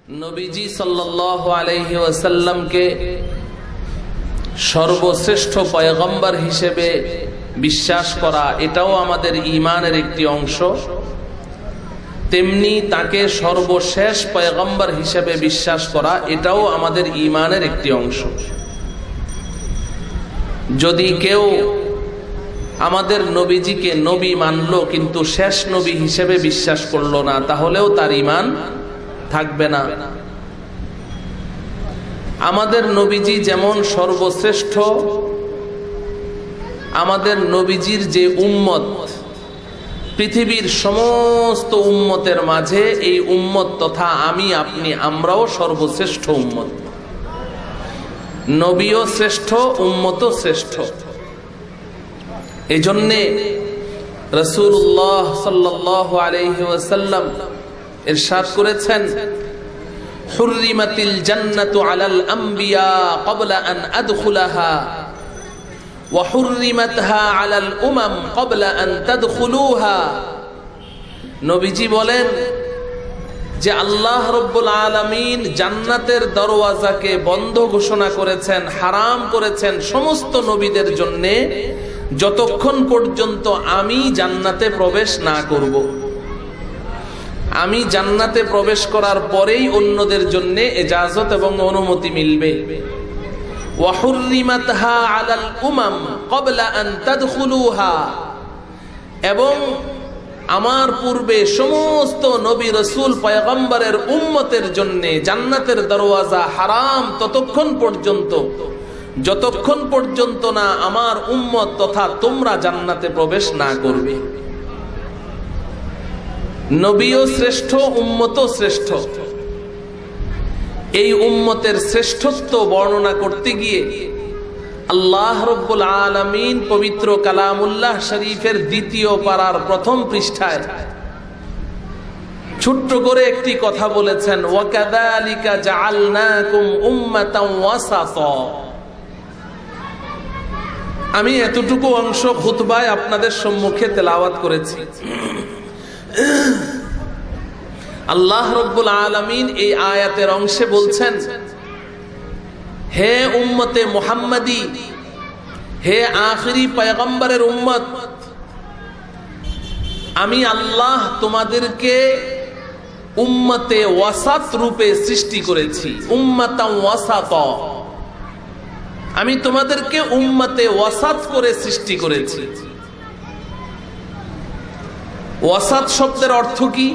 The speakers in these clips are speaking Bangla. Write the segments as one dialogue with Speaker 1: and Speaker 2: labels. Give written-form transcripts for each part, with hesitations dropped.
Speaker 1: नबीजी सल्लल्लाहु अलैहि वसल्लम के सर्वश्रेष्ठ पयगम्बर हिसेबे विश्वास करा एटाओ आमादेर ईमानेर एकटी अंश। तेमनी ताके सर्वशेष पयगम्बर हिसेबे विश्वास करा एटाओ आमादेर ईमानेर एकटी अंश। यदि केउ आमादेर नबीजीके नबी मानलो किन्तु शेष नबी हिसेबे विश्वास करलो ना ताहलेओ तार ईमान থাকবে না। আমাদের নবীজি যেমন সর্বশ্রেষ্ঠ, আমাদের নবীজির যে উম্মত পৃথিবীর সমস্ত উম্মতের মাঝে এই উম্মত তথা আমি আপনি আমরাও সর্বশ্রেষ্ঠ উম্মত। নবীও শ্রেষ্ঠ, উম্মতও শ্রেষ্ঠ। এজন্যে রাসূলুল্লাহ সাল্লাল্লাহু আলাইহি ওয়াসাল্লাম ইরশাদ করেছেন, হুররিমাতিল জান্নাতু আলাল আমবিয়া ক্বাবলা আন আদখুলাহা ওয়া হুররিমাতহা আলাল উমাম ক্বাবলা আন তাদখুলুহা। নবীজি বলেন যে আল্লাহ রাব্বুল আলামিন জান্নাতের দরওয়াজাকে বন্ধ ঘোষণা করেছেন, হারাম করেছেন সমস্ত নবীদের জন্য যতক্ষণ পর্যন্ত আমি জান্নাতে প্রবেশ না করব। আমি জান্নাতে প্রবেশ করার পরেই অন্যদের জন্য ইজাজত এবং অনুমতি মিলবে। ওয়া হুররিমাতহা আলাল উমাম ক্বাবলা আন তাদখুলুহা, এবং আমার পূর্বে সমস্ত নবী রাসূল পয়গম্বরের উম্মতের জন্য জান্নাতের দরওয়াজা হারাম ততক্ষণ পর্যন্ত যতক্ষণ পর্যন্ত না আমার উম্মত তথা তোমরা জান্নাতে প্রবেশ না করবে। নবীও শ্রেষ্ঠ, উম্মতও শ্রেষ্ঠ। এই উম্মতের শ্রেষ্ঠত্ব বর্ণনা করতে গিয়ে আল্লাহ রাব্বুল আলামিন পবিত্র কালামুল্লাহ শরীফের দ্বিতীয় পারার প্রথম পৃষ্ঠায় ছোট্ট করে একটি কথা বলেছেন, ওয়াকাযালিকা জাআলনাকুম উম্মাতান ওয়াসাতা। আমি এতটুকু অংশ খুতবায় আপনাদের সম্মুখে তেলাওয়াত করেছি। আল্লাহ রাব্বুল আলামিন এই আয়াতের অংশে বলছেন, হে উম্মতে মুহাম্মাদি, হে আখিরি পয়গম্বরের উম্মত, আমি আল্লাহ তোমাদেরকে উম্মতে ওয়াসাত রূপে সৃষ্টি করেছি। উম্মাতান ওয়াসাতা, আমি তোমাদেরকে উম্মতে ওয়াসাত করে সৃষ্টি করেছি। ওয়াসাত শব্দের অর্থ কি?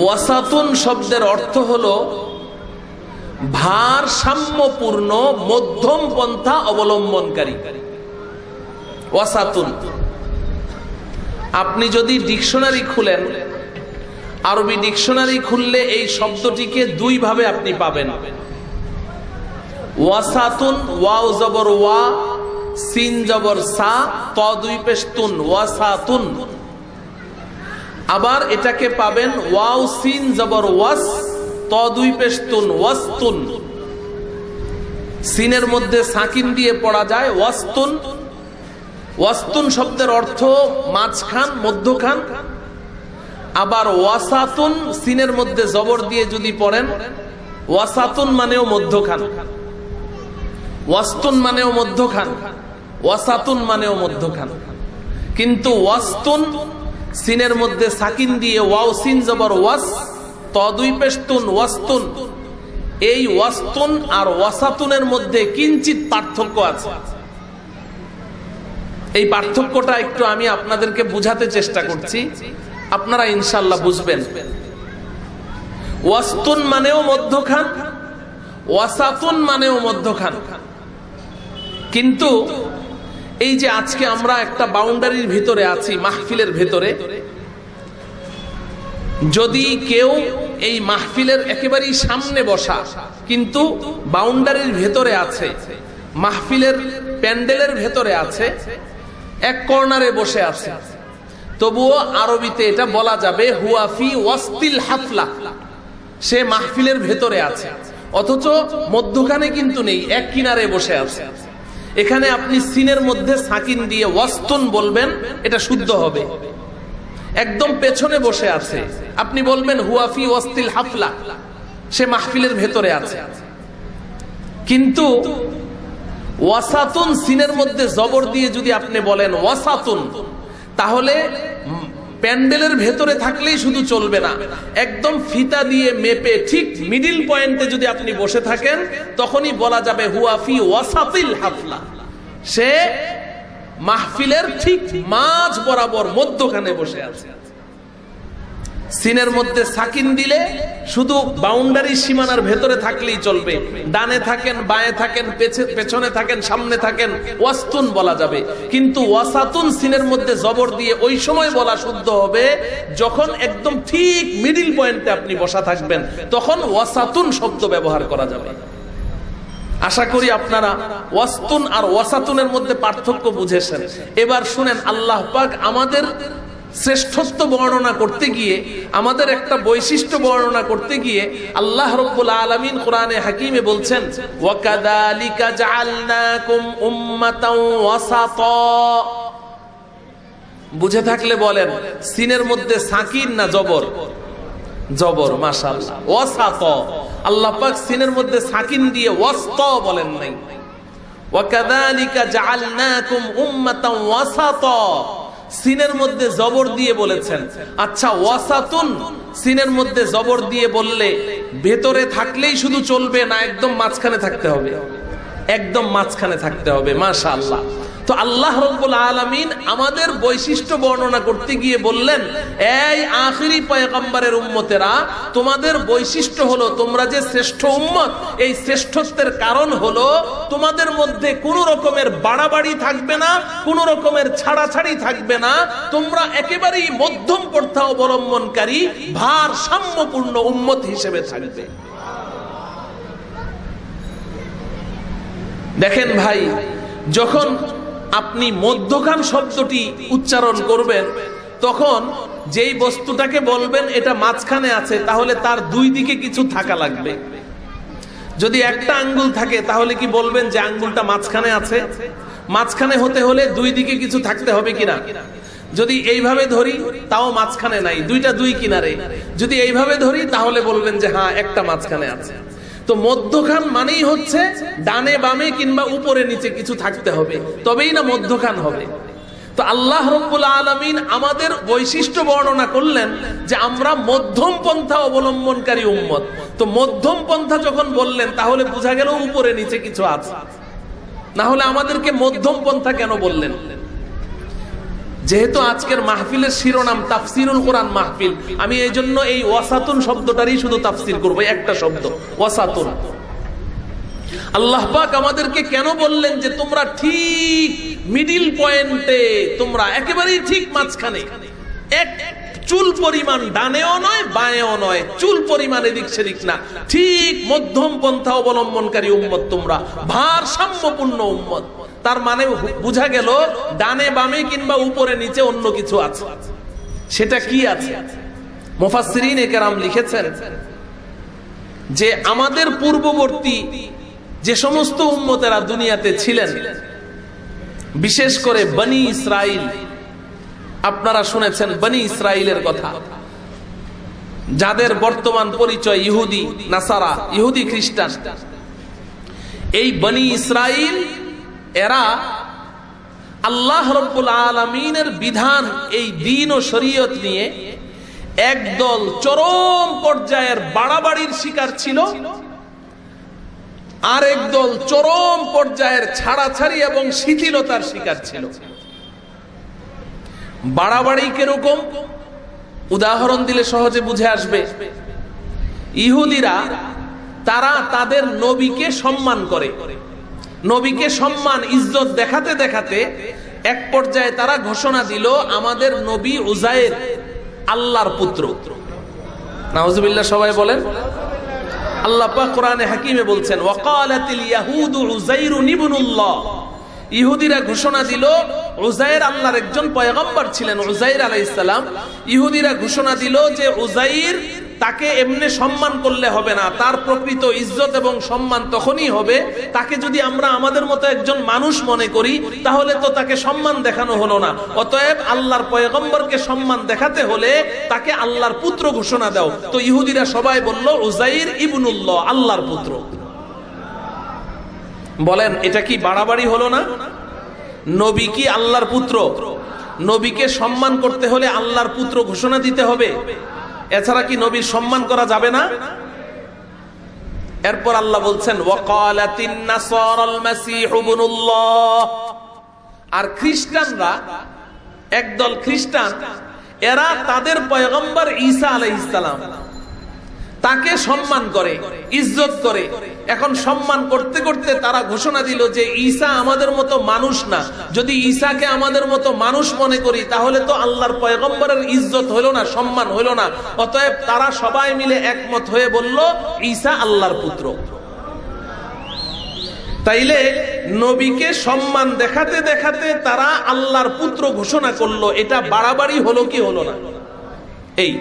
Speaker 1: ওয়াসাতুন শব্দের অর্থ হলো ভারসাম্যপূর্ণ মধ্যম পন্থা অবলম্বনকারী। ওয়াসাতুন, আপনি যদি ডিকশনারি খুলেন, আরবি ডিকশনারি খুললে এই শব্দটিকে দুই ভাবে আপনি পাবেন। ওয়াসাতুন, ওয়াও জবর ওয়া, সিন জবর সা, ত দুই পেশ তুন, ওয়াসাতুন। আবার এটাকে পাবেন ওয়াও সিন জবর ওয়াস, ত দুই পেশ তুন, ওয়াসতুন। সিনের মধ্যে সাকিন দিয়ে পড়া যায় ওয়াসতুন। ওয়াসতুন শব্দের অর্থ মাঝখান, মধ্যখান। আবার ওয়াসাতুন সিনের মধ্যে জবর দিয়ে যদি পড়েন, ওয়াসাতুন মানেও মধ্যখান, ওয়াসতুন মানেও মধ্যখান, ওয়াসাতুন মানেও মধ্যখান। কিন্তু ওয়াসতুন সিনের মধ্যে সাকিন দিয়ে ওয়াও সিন জবর ওয়াস, ত দুই পেশ তুন, ওয়াসতুন। এই ওয়াসতুন আর ওয়াসাতুনের মধ্যে কিঞ্চিত পার্থক্য আছে। এই পার্থক্যটা একটু আমি আপনাদেরকে বুঝাতে চেষ্টা করছি, আপনারা ইনশাআল্লাহ বুঝবেন। ওয়াসতুন মানেও মধ্যখান, ওয়াসাতুন মানেও মধ্যখান। কিন্তু এই যে আজকে আমরা একটা বাউন্ডারির ভিতরে আছি, মাহফিলের ভিতরে, যদি কেউ এই মাহফিলের একেবারেই সামনে বসা কিন্তু বাউন্ডারির ভেতরে আছে, মাহফিলের প্যান্ডেলের ভেতরে আছে, এক কর্নারে বসে আছে, তবুও আরবিতে এটা বলা যাবে হুয়া ফি ওয়াসতিল হাফলা, সে মাহফিলের ভেতরে আছে, অথচ মধ্যখানে কিন্তু নেই, এক কিনারে বসে আছে। এখানে আপনি সিনের মধ্যে সাকিন দিয়ে ওয়াসতুন বলবেন, এটা শুদ্ধ হবে। একদম পেছনে বসে আছে, আপনি বলবেন হুয়াফি ওয়াস্তিল হাফলা, সে মাহফিলের ভেতরে আছে। কিন্তু ওয়াসাতুন সিনের মধ্যে জবর দিয়ে যদি আপনি বলেন ওয়াসাতুন, তাহলে প্যান্ডেলের ভেতরে থাকলেই শুধু চলবে না, একদম ফিতা দিয়ে মেপে ঠিক মিডিল পয়েন্টে যদি আপনি বসে থাকেন তখনই বলা যাবে হুয়াফি ওয়াসাতিল হাফলা, সে মাহফিলের ঠিক মাঝ বরাবর মধ্যখানে বসে আছে। সিনের মধ্যে সাকিন দিলে শুধু বাউন্ডারি সীমানার ভেতরে থাকলেই চলবে, ডানে থাকেন বাঁয়ে থাকেন পেছনে থাকেন সামনে থাকেন ওয়াস্তুন বলা যাবে। কিন্তু ওয়াসাতুন সিনের মধ্যে জবর দিয়ে ওই সময় বলা শুদ্ধ হবে যখন একদম ঠিক মিডিল পয়েন্টে আপনি বসা থাকবেন, তখন ওয়াসাতুন শব্দ ব্যবহার করা যাবে। আশা করি আপনারা ওয়াস্তুন আর ওয়াসাতুনের মধ্যে পার্থক্য বুঝেছেন। এবার শুনেন, আল্লাহ পাক আমাদের শ্রেষ্ঠত্ব বর্ণনা করতে গিয়ে, আমাদের একটা বৈশিষ্ট্য বর্ণনা করতে গিয়ে আল্লাহ রাব্বুল আলামিন কোরআনে হাকিমে বলছেন ওয়াকাযালিকা জাআলনাকুম উম্মাতাও ওয়াসাতা। বুঝে থাকলে বলেন সিনের মধ্যে সাকিন না জবর? জবর, মাশাআল্লাহ। ওয়াসাতা, আল্লাহ পাক সিনের মধ্যে সাকিন দিয়ে ওয়াসতা বলেন নাই, ওয়াকাযালিকা জাআলনাকুম উম্মাতাও ওয়াসাতা সিনের মধ্যে জবর দিয়ে বলেছেন। আচ্ছা, ওয়াসাতুন সিনের মধ্যে জবর দিয়ে বললে ভেতরে থাকলেই শুধু চলবে না, একদম মাঝখানে থাকতে হবে, একদম মাঝখানে থাকতে হবে। মাশাআল্লাহ। তো আল্লাহ রাব্বুল আলামিন আমাদের বৈশিষ্ট্য বর্ণনা করতে গিয়ে বললেন, এই আখিরি পয়গম্বরের উম্মতেরা, তোমাদের বৈশিষ্ট্য হলো তোমরা যে শ্রেষ্ঠ উম্মত, এই শ্রেষ্ঠত্বের কারণ হলো তোমাদের মধ্যে কোনো রকমের বাড়াবাড়ি থাকবে না, কোনো রকমের ছাড়াছাড়ি থাকবে না, তোমরা একেবারেই মধ্যম পন্থা অবলম্বনকারী ভারসাম্যপূর্ণ উম্মত হিসেবে থাকবে। দেখেন ভাই, যখন আপনি মধ্যখান শব্দটি উচ্চারণ করবেন তখন যেই বস্তুটাকে বলবেন এটা মাঝখানে আছে, তাহলে তার দুই দিকে কিছু থাকা লাগবে। যদি একটা আঙ্গুল থাকে তাহলে কি বলবেন যে আঙ্গুলটা মাঝখানে আছে? মাঝখানে হতে হলে দুই দিকে কিছু থাকতে হবে কিনা? যদি এইভাবে ধরি তাও মাঝখানে নাই, দুইটা দুই কিনারে। যদি এইভাবে ধরি তাহলে বলবেন যে হ্যাঁ, একটা মাঝখানে আছে। তো মধ্যখান মানেই হচ্ছে ডানে বামে কিংবা উপরে নিচে কিছু থাকতে হবে, তবেই না মধ্যখান হবে। তো আল্লাহ রাব্বুল আলামিন আমাদের বৈশিষ্ট্য বর্ণনা করলেন যে আমরা মধ্যম পন্থা অবলম্বনকারী উম্মত। তো মধ্যম পন্থা যখন বললেন তাহলে বোঝা গেল উপরে নিচে কিছু আছে, না হলে আমাদেরকে মধ্যম পন্থা কেন বললেন? যেহেতু আজকের মাহফিলের শিরোনাম তাফসিরুল কোরআন মাহফিল, আমি এই জন্য এই ওয়াসাতুন শব্দটারই শুধু তাফসির করবো, একটা শব্দ ওয়াসাতুন। আল্লাহ পাক আমাদেরকে কেন বললেন যে তোমরা ঠিক মিডিল পয়েন্টে, তোমরা একেবারেই ঠিক মাঝখানে, এক চুল পরিমাণ ডানেও নয় বাঁয়েও নয়, চুল পরিমাণ এদিক সেদিক না, ঠিক মধ্যম পন্থা অবলম্বনকারী উম্মত, তোমরা ভারসাম্যপূর্ণ উম্মত। তার মানে বোঝা গেল ডানে বামে কিংবা উপরে নিচে অন্য কিছু আছে। সেটা কি আছে? মুফাসসিরিনে কেরাম লিখেছেন যে আমাদের পূর্ববর্তী যে সমস্ত উম্মতেরা দুনিয়াতে ছিলেন, বিশেষ করে বনি ইসরাইল, আপনারা শুনেছেন বনি ইসরাইলের কথা, যাদের বর্তমান পরিচয় ইহুদি নাসারা, ইহুদি খ্রিস্টান। এই বনি ইসরাইল এরা আল্লাহ রাব্বুল আলামিনের বিধান, এই দ্বীন ও শরীয়ত নিয়ে একদল চরম পর্যায়ের বাড়াবাড়ির শিকার ছিল, আর একদল চরম পর্যায়ের ছাড়াছাড়ি এবং শিথিলতার শিকার ছিল। বাড়াবাড়ি কিরকম? উদাহরণ দিলে সহজে বুঝে আসবে। ইহুদিরা তারা তাদের নবীকে সম্মান করে, নবীকে সম্মান ইজ্জত দেখাতে দেখাতে এক পর্যায়ে তারা ঘোষণা দিল আমাদের নবী উজাইর আল্লাহর পুত্র। নাউজুবিল্লাহ, সবাই বলেন। আল্লাহ পাক কোরআনে হাকিমে বলছেন ওয়াকালাতিল ইয়াহুদু উযাইরুন ইবনুল্লাহ, ইহুদিরা ঘোষণা দিল উযাইর আল্লাহর একজন পয়গম্বর ছিলেন, উযাইর আলাইহিস সালাম। ইহুদিরা ঘোষণা দিল যে উযাইর তাকে এমনি সম্মান করলে হবে না, তার প্রকৃত ইজ্জত এবং সম্মান তখনই হবে তাকে যদি আমরা আমাদের মতো একজন মানুষ মনে করি, তাহলে তো তাকে সম্মান দেখানো হলো না। অতএব আল্লাহর পয়গম্বরকে সম্মান দেখাতে হলে তাকে আল্লাহর পুত্র ঘোষণা দাও। তো ইহুদিরা সবাই বলল উযাইর ইবনুল্লাহ, আল্লাহর পুত্র। বলেন এটা কি বাড়াবাড়ি হলো না? নবী কি আল্লাহর পুত্র? নবীকে সম্মান করতে হলে আল্লাহর পুত্র ঘোষণা দিতে হবে, এছাড়া কি নবীর সম্মান করা যাবে না? এরপর আল্লাহ বলছেন ওয়াকালাতিন নাসারাল মাসীহু ইবনুল্লাহ, আর খ্রিস্টানরা, একদল খ্রিস্টান, এরা তাদের পয়গম্বর ঈসা আলাইহিস সালাম তাকে সম্মান করে, ইজ্জত করে। এখন সম্মান করতে করতে তারা ঘোষণা দিল যে ঈসা আমাদের মতো মানুষ না, যদি ঈসাকে আমাদের মতো মানুষ মনে করি তাহলে তো আল্লাহর পয়গম্বরের ইজ্জত হলো না, সম্মান হলো না। অতএব তারা সবাই মিলে একমত হয়ে বলল ঈসা আল্লাহর পুত্র। তাইলে নবীকে সম্মান দেখাতে দেখাতে তারা আল্লাহর পুত্র ঘোষণা করলো, এটা বাড়াবাড়ি হলো কি হলো না? এই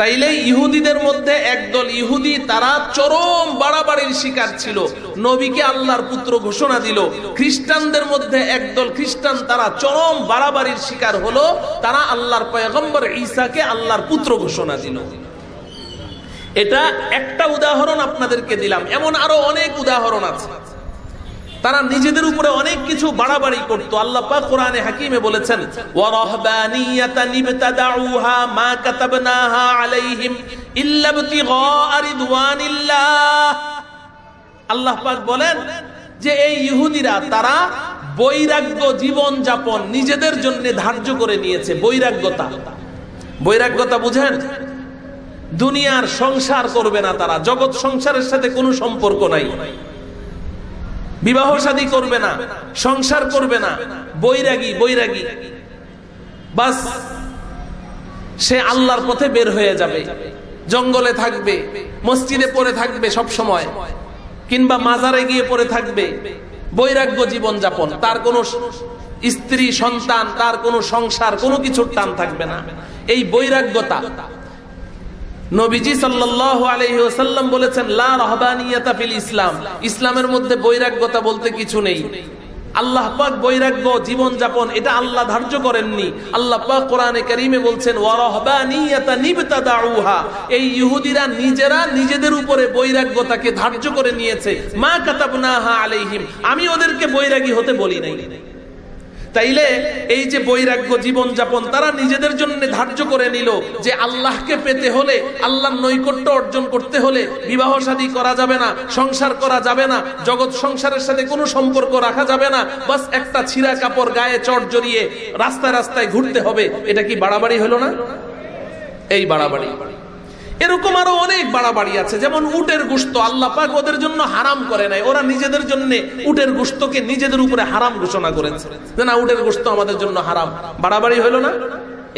Speaker 1: তাইলে ইহুদিদের মধ্যে একদল ইহুদি তারা চরম বাড়াবাড়ির শিকার ছিল, নবীকে আল্লাহর পুত্র ঘোষণা দিল। খ্রিস্টানদের মধ্যে একদল খ্রিস্টান তারা চরম বাড়াবাড়ির শিকার হলো, তারা আল্লাহর পয়গম্বর ঈসাকে আল্লাহর পুত্র ঘোষণা দিল। এটা একটা উদাহরণ আপনাদেরকে দিলাম, এমন আরো অনেক উদাহরণ আছে। তারা নিজেদের উপরে অনেক কিছু বাড়াবাড়ি করত। আল্লাহ পাক কোরআনে হাকিমে বলেছেন ওয়া রাহবানিয়াতান ইবতাদাউহা মা কাতাবনাহা আলাইহিম ইল্লা ইবতিগা রিদওয়ানিল্লাহ। আল্লাহ পাক বলেন যে এই ইহুদিরা তারা বৈরাগ্য জীবন যাপন নিজেদের জন্য ধার্য করে নিয়েছে। বৈরাগ্যতা, বৈরাগ্যতা বুঝেন? দুনিয়ার সংসার করবে না তারা, জগৎ সংসারের সাথে কোনো সম্পর্ক নাই, বিবাহ শাদী করবে না, সংসার করবে না, বৈরাগী। বৈরাগী বাস সে আল্লাহর পথে বের হয়ে যাবে, জঙ্গলে থাকবে, মসজিদে পড়ে থাকবে সব সময়, কিংবা মাজারে গিয়ে পড়ে থাকবে। বৈরাগ্য জীবন যাপন, তার কোনো স্ত্রী সন্তান, তার কোনো সংসার, কোনো কিছুর টান থাকবে না। এই বৈরাগ্যতা। নবীজি সাল্লাল্লাহু আলাইহি ওয়াসাল্লাম বলেছেন লা রাহবানিয়াতা ফিল ইসলাম, ইসলামের মধ্যে বৈরাগ্যতা বলতে কিছু নেই। আল্লাহ পাক বৈরাগ্য জীবন যাপন এটা আল্লাহ ধার্য করেননি। আল্লাহ পাক কোরআনে কারীমে বলছেন ওয়া রাহবানিয়াতান ইবতাদাউহা, এই ইহুদিরা নিজেরা নিজেদের উপরে বৈরাগ্যতাকে ধার্য করে নিয়েছে। মা কাতাবনাহা আলাইহিম, আমি ওদেরকে বৈরাগী হতে বলি নাই। তাইলে এই যে বৈরাগ্য জীবন যাপন তারা নিজেদের জন্য ধার্য করে নিল যে আল্লাহকে পেতে হলে, আল্লাহর নৈকট্য অর্জন করতে হলে বিবাহ শাদী করা যাবে না, সংসার করা যাবে না, জগৎ সংসারের সাথে কোনো সম্পর্ক রাখা যাবে না, বাস একটা ছিঁড়া কাপড় গায়ে চট জড়িয়ে রাস্তায় রাস্তায় ঘুরতে হবে। এটা কি বাড়াবাড়ি হলো না? এই বাড়াবাড়ি। এরকম আরো অনেক বাড়াবাড়ি আছে, যেমন উটের গোশত আল্লাহ পাক ওদের জন্য হারাম করে নাই, ওরা নিজেদের জন্য উটের গোশতকে নিজেদের উপরে হারাম ঘোষণা করেছে যে না উটের গোশত আমাদের জন্য হারাম। বাড়াবাড়ি হলো না?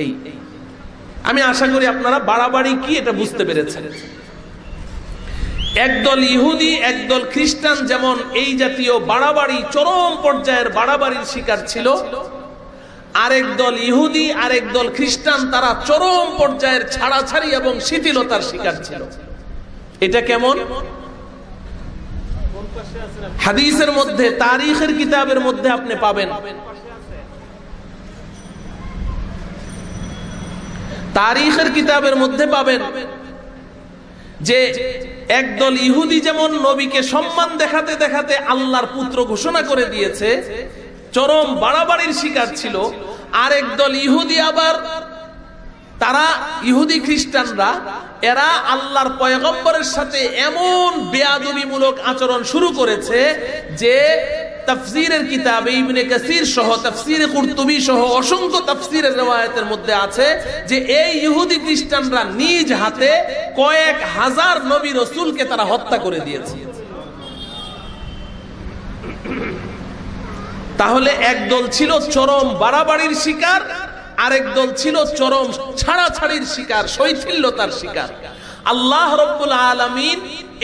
Speaker 1: এই আমি আশা করি আপনারা বাড়াবাড়ি কি এটা বুঝতে পেরেছেন। একদল ইহুদি একদল খ্রিস্টান যেমন এই জাতীয় বাড়াবাড়ি, চরম পর্যায়ের বাড়াবাড়ির শিকার ছিল, আরেক দল ইহুদি আরেক দল খ্রিস্টান তারা চরম পর্যায়ের ছাড়াছাড়ি এবং শিথিলতার শিকার ছিল। এটা কেমন? হাদিসের মধ্যে, তারিখের কিতাবের মধ্যে আপনি পাবেন। তারিখের কিতাবের মধ্যে পাবেন যে একদল ইহুদি যেমন নবীকে সম্মান দেখাতে দেখাতে আল্লাহর পুত্র ঘোষণা করে দিয়েছে, চরম বাড়াবাড়ির শিকার ছিল। আরেক দল ইহুদি আবার তারা ইহুদি খ্রিস্টানরা এরা আল্লাহর পয়গম্বরের সাথে এমন বেয়াদবিমূলক আচরণ শুরু করেছে যে তাফসীরের কিতাবে ইবনে কাসির সহ তাফসীরে কুরতুবী সহ অসংখ্য তাফসীরের riwayatের মধ্যে আছে যে এই ইহুদি খ্রিস্টানরা নিজ হাতে কয়েক হাজার নবী রাসূলকে তারা হত্যা করে দিয়েছে। তাহলে একদল ছিল চরম বাড়াবাড়ির শিকার, আরেক দল ছিল চরম ছাড়াছাড়ির শিকার, শৈথিল্যতার শিকার। আল্লাহ রাব্বুল আলামিন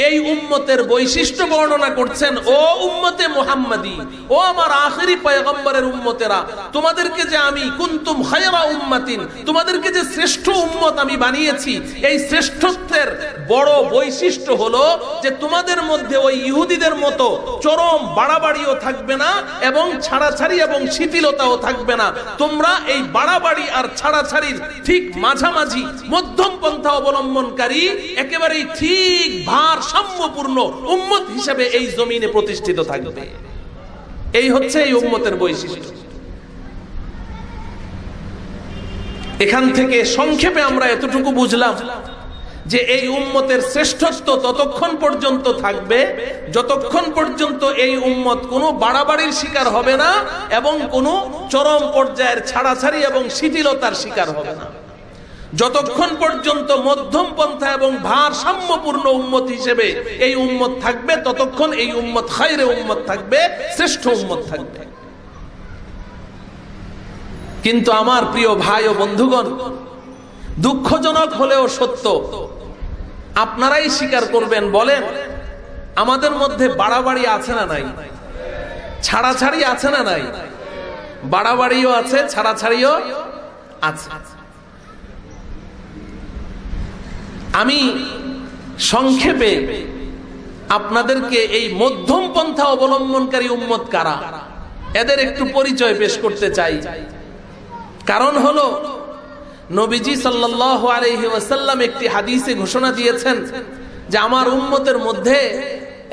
Speaker 1: এই উম্মতের বৈশিষ্ট্য বর্ণনা করছেন, ও উম্মতে মুহাম্মাদি, ও আমার আখেরি পয়গম্বরের উম্মতেরা, তোমাদেরকে যে আমি কুনতুম খায়রা উম্মাতিন, তোমাদেরকে যে শ্রেষ্ঠ উম্মত আমি বানিয়েছি, এই শ্রেষ্ঠত্বের বড় বৈশিষ্ট্য হলো যে তোমাদের মধ্যে ওই ইহুদিদের মতো চরম বাড়াবাড়িও থাকবে না এবং ছাড়াছাড়ি এবং শিথিলতাও থাকবে না। তোমরা এই বাড়াবাড়ি আর ছাড়াছাড়ির ঠিক মাঝামাঝি মধ্যম পন্থা অবলম্বনকারী একেবারেই ঠিক ভারসাম্যপূর্ণ উম্মত হিসেবে এই জমিনে প্রতিষ্ঠিত থাকবে। এই হচ্ছে এই উম্মতের বৈশিষ্ট্য। এখান থেকে সংক্ষেপে আমরা এতটুকু বুঝলাম যে এই উম্মতের শ্রেষ্ঠত্ব ততক্ষণ পর্যন্ত থাকবে যতক্ষণ পর্যন্ত এই উম্মত কোনো বাড়াবাড়ির শিকার হবে না এবং কোনো চরম পর্যায়ের ছাড়াছাড়ি এবং শিথিলতার শিকার হবে না। যতক্ষণ পর্যন্ত মধ্যম পন্থা এবং ভারসাম্যপূর্ণ উম্মত হিসেবে এই উম্মত থাকবে ততক্ষণ এই উম্মত খায়রে উম্মত থাকবে, শ্রেষ্ঠ উম্মত থাকবে। কিন্তু আমার প্রিয় ভাই ও বন্ধুগণ, দুঃখজনক হলেও সত্য, আপনারাই স্বীকার করবেন, বলেন আমাদের মধ্যে বাড়াবাড়ি আছে না নাই? ছাড়াছাড়ি আছে না নাই? বাড়াবাড়িও আছে, ছাড়াছাড়িও আছে। আমি সংক্ষেপে আপনাদেরকে এই মধ্যম পন্থা অবলম্বনকারী উম্মত কারা এদের একটু পরিচয় পেশ করতে চাই। কারণ হলো নবীজি সাল্লাল্লাহু আলাইহি ওয়াসাল্লাম একটি হাদিসে ঘোষণা দিয়েছেন যে আমার উম্মতের মধ্যে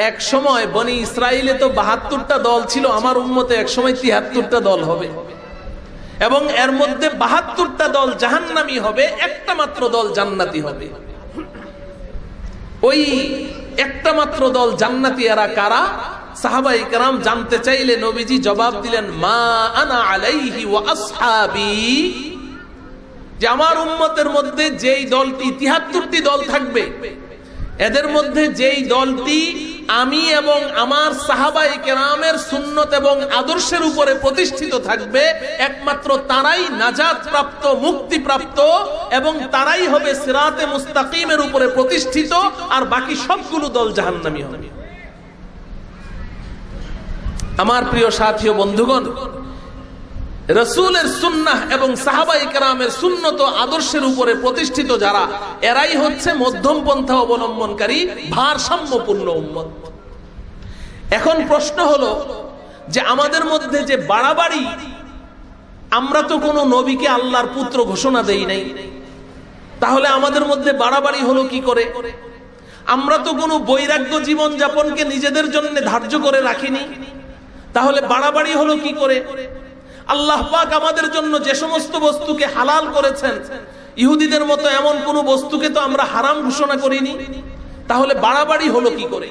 Speaker 1: এক সময় বনি ইসরাইলে তো ৭২টা দল ছিল, আমার উম্মতে এক সময় ৭৩টা দল হবে এবং এর মধ্যে ৭২টা দল জাহান্নামী হবে, একটা মাত্র দল জান্নাতি হবে। ওই একটা মাত্র দল জান্নাতি এরা কারা? সাহাবায়ে কেরাম জানতে চাইলে নবীজি জবাব দিলেন, মা আনা আলাইহি ওয়া আসহাবি, যে আমার উম্মতের মধ্যে যেই দলটি ৭৩টি দল থাকবে, এদের মধ্যে যেই দলটি আমি এবং আমার সাহাবায়ে কেরামের সুন্নত এবং আদর্শের উপরে প্রতিষ্ঠিত থাকবে, একমাত্র তারাই নাজাত প্রাপ্ত, মুক্তি প্রাপ্ত এবং তারাই হবে সিরাতে মুস্তাকিমের উপরে প্রতিষ্ঠিত, আর বাকি সবগুলো দল জাহান্নামী হবে। আমার প্রিয় সাথী ও বন্ধুগণ, রাসূলের সুন্নাহ এবং সাহাবায়ে কেরামের সুন্নত আদর্শের উপরে প্রতিষ্ঠিত যারা, এরাই হচ্ছে মধ্যম পন্থা অবলম্বনকারী ভারসাম্যপূর্ণ উম্মত। এখন প্রশ্ন হলো যে আমাদের মধ্যে যে বাড়াবাড়ি, আমরা তো কোনো নবীকে আল্লাহর পুত্র ঘোষণা দেই নাই, তাহলে আমাদের মধ্যে বাড়াবাড়ি হলো কি করে? আমরা তো কোনো বৈরাগ্য জীবন যাপনকে নিজেদের জন্য ধার্য করে রাখিনি, তাহলে বাড়াবাড়ি হলো কি করে? আল্লাহ পাক আমাদের জন্য যে সমস্ত বস্তুকে হালাল করেছেন, ইহুদিদের মতো এমন কোন বস্তুকে তো আমরা হারাম ঘোষণা করিনি, তাহলে বাড়াবাড়ি হলো কি করে?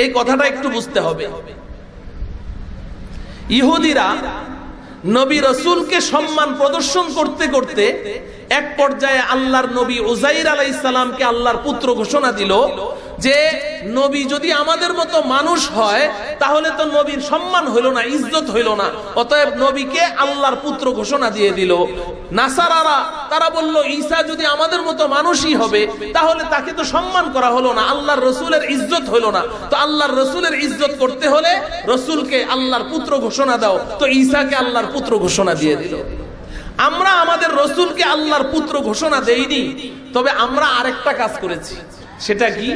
Speaker 1: এই কথাটা একটু বুঝতে হবে। ইহুদিরা নবী রাসূলকে সম্মান প্রদর্শন করতে করতে এক পর্যায়ে আল্লাহর নবী উযাইর আলাইহিস সালামকে আল্লাহর পুত্র ঘোষণা দিল, যে নবী যদি আমাদের মতো মানুষ হয় তাহলে তো নবীর সম্মান হইল না, ইজ্জত হইল না, অতএব নবীকে আল্লাহর পুত্র ঘোষণা দিয়ে দিল। নাসারারা তারা বলল, ঈসা যদি আমাদের মতো মানুষই হবে তাহলে তাকে তো সম্মান করা হলো না, আল্লাহর রাসূলের ইজ্জত হইল না, তো আল্লাহর রাসূলের ইজ্জত করতে হলে রাসূলকে আল্লাহর পুত্র ঘোষণা দাও, তো ঈসাকে আল্লাহর পুত্র ঘোষণা দিয়ে দিল। আমরা আমাদের রাসূলকে আল্লাহর পুত্র ঘোষণা দেইনি, তবে আমরা আরেকটা কাজ করেছি। সেটা কি?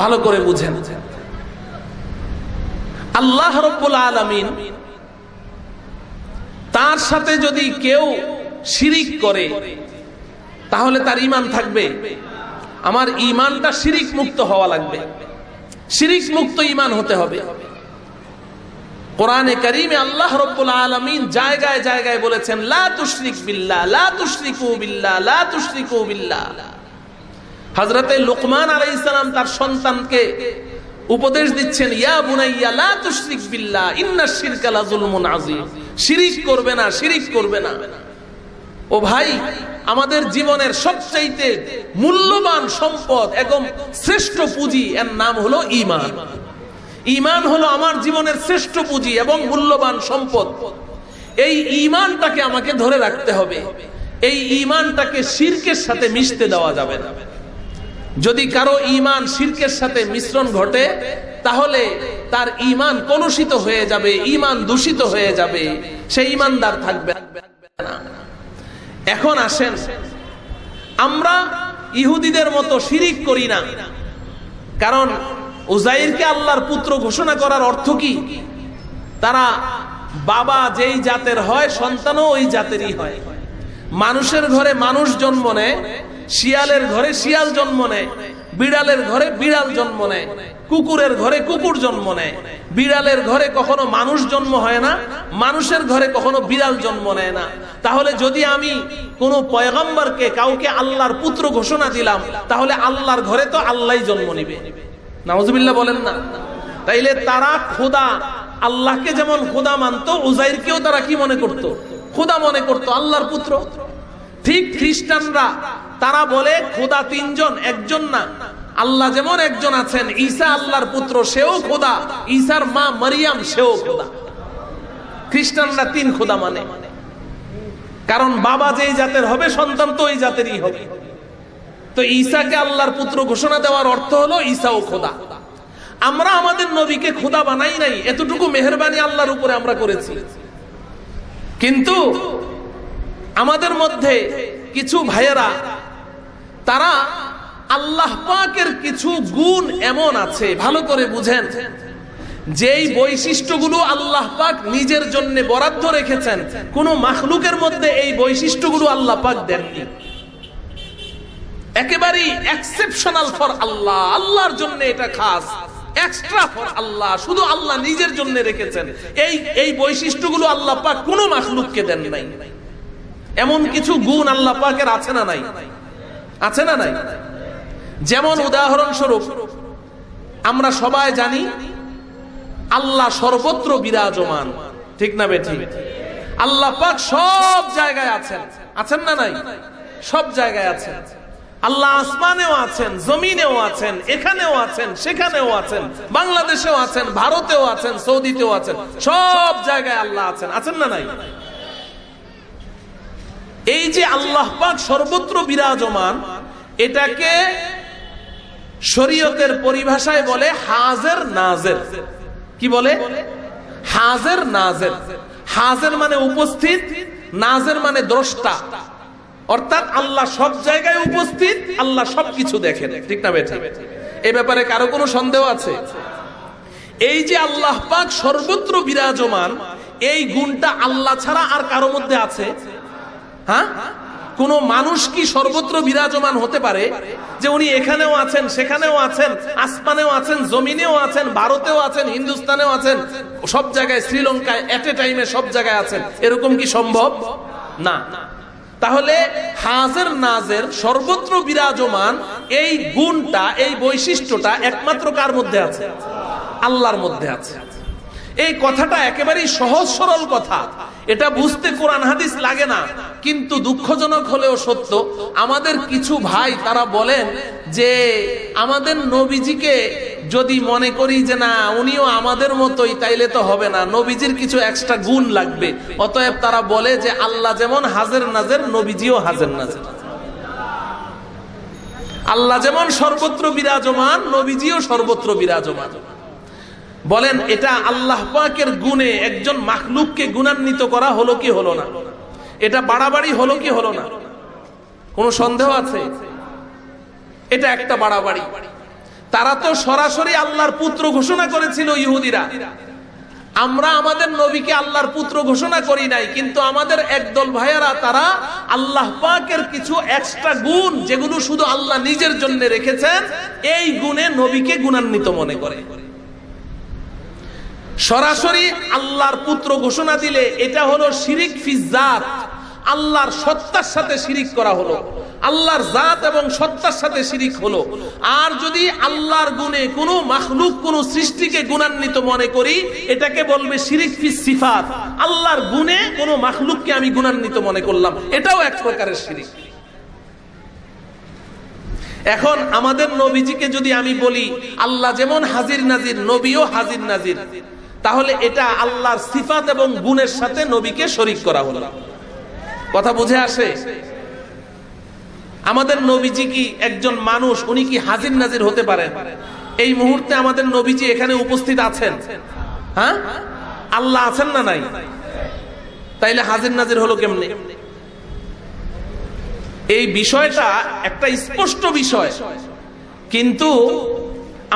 Speaker 1: ভালো করে বুঝেন। আল্লাহ রাব্বুল আলামিন তার সাথে যদি কেউ শিরিক করে তাহলে তার ঈমান থাকবে? আমার ঈমানটা শিরিক মুক্ত হওয়া লাগবে, শিরিক মুক্ত ঈমান হতে হবে। কোরআনে কারীমে আল্লাহ রাব্বুল আলামিন জায়গায় জায়গায় বলেছেন, লা তুশরিক বিল্লাহ, লা তুশরিকু বিল্লাহ, লা তুশরিকু বিল্লাহ। হযরতে লুকমান আলাইহিস সালাম তার সন্তানকে উপদেশ দিচ্ছেন, ইয়া বুনাইয়া লা তুশরিক বিল্লাহ ইন্নাশ শিরকা লাযুলমুন আযীম, শিরিক করবে না, শিরিক করবে না। ও ভাই, আমাদের জীবনের সবচাইতে মূল্যবান সম্পদ এবং শ্রেষ্ঠ পুঁজি, এর নাম হলো ঈমান। ঈমান হলো আমার জীবনের শ্রেষ্ঠ পুঁজি এবং মূল্যবান সম্পদ। এই ঈমানটাকে আমাকে ধরে রাখতে হবে, এই ঈমানটাকে শিরকের সাথে মিশতে দেওয়া যাবে না। যদি কারো ঈমান শিরকের সাথে মিশ্রণ ঘটে তাহলে তার ঈমান কলুষিত হয়ে যাবে, ঈমান দূষিত হয়ে যাবে, সে ঈমানদার থাকবে না। এখন আসেন, আমরা ইহুদিদের মতো শিরিক করি না, কারণ উজাইরকে আল্লাহর পুত্র ঘোষণা করার অর্থ কি? তারা বাবা যেই জাতের হয় সন্তানও ওই জাতেরই হয়। মানুষের ঘরে মানুষ জন্ম নেয়, শিয়ালের ঘরে শিয়াল জন্ম নেয়, বিড়ালের ঘরে বিড়াল জন্ম নেয়, কুকুরের ঘরে কুকুর জন্ম নেয়। বিড়ালের ঘরে কখনো মানুষ জন্ম হয় না, মানুষের ঘরে কখনো বিড়াল জন্ম নেয় না। তাহলে যদি আমি কোনো পয়গম্বরকে কাউকে আল্লাহর পুত্র ঘোষণা দিলাম, তাহলে আল্লাহর ঘরে তো আল্লাহই জন্ম নিবে। নাউজুবিল্লাহ বলেন না? তাইলে তারা খোদা, আল্লাহকে যেমন খোদা মানতো, উজাইরকেও তারা কি মনে করত? খোদা মনে করত, আল্লাহর পুত্র। ঠিক খ্রিস্টানরা তারা বলে খোদা তিনজন, একজন না। আল্লাহ যেমন একজন আছেন, ঈসা আল্লাহর পুত্র, সেও খোদা, ঈসার মা মারিয়াম সেও খোদা। খ্রিস্টানরা তিন খোদা মানে, কারণ বাবা যেই জাতের হবে সন্তান তো ওই জাতেরই হবে। তো ঈসাকে আল্লাহর পুত্র ঘোষণা দেওয়ার অর্থ হলো ঈসাও খোদা। আমরা আমাদের নবীকে খোদা বানাই নাই, এতটুকু মেহেরবানি আল্লাহর উপরে আমরা করেছি। কিন্তু আমাদের মধ্যে কিছু ভাইয়েরা, তারা আল্লাহ পাকের কিছু গুণ এমন আছে, ভালো করে বুঝেন, যেই বৈশিষ্ট্যগুলো আল্লাহ পাক নিজের জন্য বরাদ্দ রেখেছেন, কোন মাখলুকের মধ্যে এই বৈশিষ্ট্যগুলো আল্লাহ পাক দেননি। একেবারেই এক্সেপশনাল ফর আল্লাহ, আল্লাহর জন্য এটা খাস, এক্সট্রা ফর আল্লাহ, শুধু আল্লাহ নিজের জন্য রেখেছেন। এই বৈশিষ্ট্যগুলো আল্লাহ পাক কোনো মাখলুককে দেন নাই। এমন কিছু গুণ আল্লাহ পাকের আছে না নাই? আছে না নাই? যেমন উদাহরণস্বরূপ আমরা সবাই জানি আল্লাহ সর্বত্র বিরাজমান, ঠিক না বেঠিক? আল্লাহ পাক সব জায়গায় আছেন, আছেন না নাই? সব জায়গায় আছেন। আল্লাহ আসমানেও আছেন, জমিনেও আছেন, এখানেও আছেন, সেখানেও আছেন, বাংলাদেশেও আছেন, ভারতেও আছেন, সৌদিতেও আছেন, সব জায়গায় আল্লাহ আছেন, আছেন না নাই? এই যে আল্লাহ পাক সর্বত্র বিরাজমান, এটাকে শরীয়তের পরিভাষায় বলে হাজের নাজের। কি বলে? হাজের নাজের। হাজের মানে উপস্থিত, নাজের মানে দ্রষ্টা। অর্থাৎ আল্লাহ সব জায়গায় উপস্থিত, আল্লাহ সবকিছু দেখেন, ঠিক না বেঠিক? এই ব্যাপারে কারো কোনো সন্দেহ আছে? এই যে আল্লাহ পাক সর্বত্র বিরাজমান, এই গুণটা আল্লাহ ছাড়া আর কারো মধ্যে আছে? হ্যাঁ? কোন মানুষ কি সর্বত্র বিরাজমান হতে পারে? যে উনি এখানেও আছেন, সেখানেও আছেন, আসমানেও আছেন, জমিনেও আছেন, ভারতেও আছেন, হিন্দুস্তানেও আছেন, সব জায়গায়, শ্রীলঙ্কায় এট এ টাইমে সব জায়গায় আছেন, এরকম কি সম্ভব? না। তাহলে হাজের নাজের, সর্বত্র বিরাজমান, এই গুণটা, এই বৈশিষ্ট্যটা একমাত্র কার মধ্যে আছে? আল্লাহর মধ্যে আছে। এই কথাটা একেবারেই সহজ সরল কথা, এটা বুঝতে কোরআন হাদিস লাগে না। কিন্তু দুঃখজনক হলেও সত্য, আমাদের কিছু ভাই তারা বলেন যে আমাদের নবীজিকে যদি মনে করি যে না উনিও আমাদের মতোই, তাইলে তো হবে না, নবীজির কিছু এক্সট্রা গুণ লাগবে। অতএব তারা বলে যে আল্লাহ যেমন হাজের নাজের, নবীজিও হাজের নাজের। আল্লাহ যেমন সর্বত্র বিরাজমান, নবীজিও সর্বত্র বিরাজমান। বলেন এটা আল্লাহ পাকের গুণে একজন মাখলুককে গুণান্বিত করা হলো কি হলো না? এটা বাড়াবাড়ি হলো কি হলো না? কোনো সন্দেহ আছে? এটা একটা বাড়াবাড়ি। তারা তো সরাসরি আল্লাহর পুত্র ঘোষণা করেছিল ইহুদিরা। আমরা আমাদের নবীকে আল্লাহর পুত্র ঘোষণা করি নাই, কিন্তু আমাদের একদল ভাইয়েরা তারা আল্লাহ পাকের কিছু এক্সট্রা গুণ, যেগুলো শুধু আল্লাহ নিজের জন্য রেখেছেন, এই গুণে নবীকে গুণান্বিত মনে করে। সরাসরি আল্লাহর পুত্র ঘোষণা দিলে এটা হলো শিরিক ফি জাত, আল্লাহর সত্তার সাথে শিরিক করা হলো, আল্লাহর জাত এবং সত্তার সাথে শিরিক হলো। আর যদি আল্লাহর গুণে কোনো মাখলুক, কোনো সৃষ্টিকে গুণান্বিত মনে করি, এটাকে বলবে শিরিক ফি সিফাত, আল্লাহর গুণে কোনো মাখলুককে আমি গুণান্বিত মনে করলাম, এটাও এক প্রকারের শিরিক। এখন আমাদের নবীজিকে যদি আমি বলি আল্লাহ যেমন হাজির নাজির, নবীও হাজির নাজির, তাহলে এটা আল্লাহর সিফাত এবং গুণের সাথে নবীকে শরীক করা হলো। কথা বুঝে আসে? আমাদের নবীজি কি একজন মানুষ, উনি কি হাজির নাজির হতে পারেন? এই মুহূর্তে আমাদের নবীজি এখানে উপস্থিত আছেন, হ্যাঁ? আল্লাহ আছেন না নাই? তাইলে হাজির নাজির হলো কেমনে? এই বিষয়টা একটা স্পষ্ট বিষয়, কিন্তু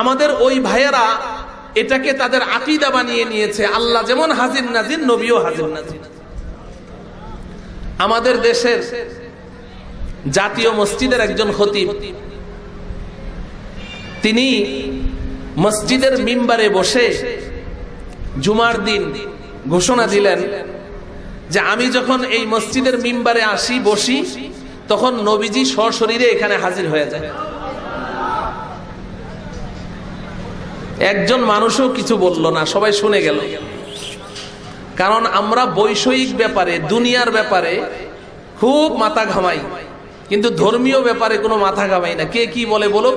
Speaker 1: আমাদের ওই ভাইয়েরা এটাকে তাদের আকীদা বানিয়ে নিয়েছে। আল্লাহ যেমন হাজির নাজির, নবীও হাজির নাজির। আমাদের দেশের জাতীয় মসজিদের একজন খতিব, তিনি মসজিদের মিম্বারে বসে জুমার দিন ঘোষণা দিলেন যে আমি যখন এই মসজিদের মিম্বারে আসি, বসি, তখন নবীজি সশরীরে এখানে হাজির হয়ে যায়। একজন মানুষও কিছু বলল না, সবাই শুনে গেল। কারণ আমরা বৈষয়িক ব্যাপারে, দুনিয়ার ব্যাপারে খুব মাথা ঘামাই, কিন্তু ধর্মীয় ব্যাপারে কোনো মাথা ঘামাই না। কে কি বলে বলো,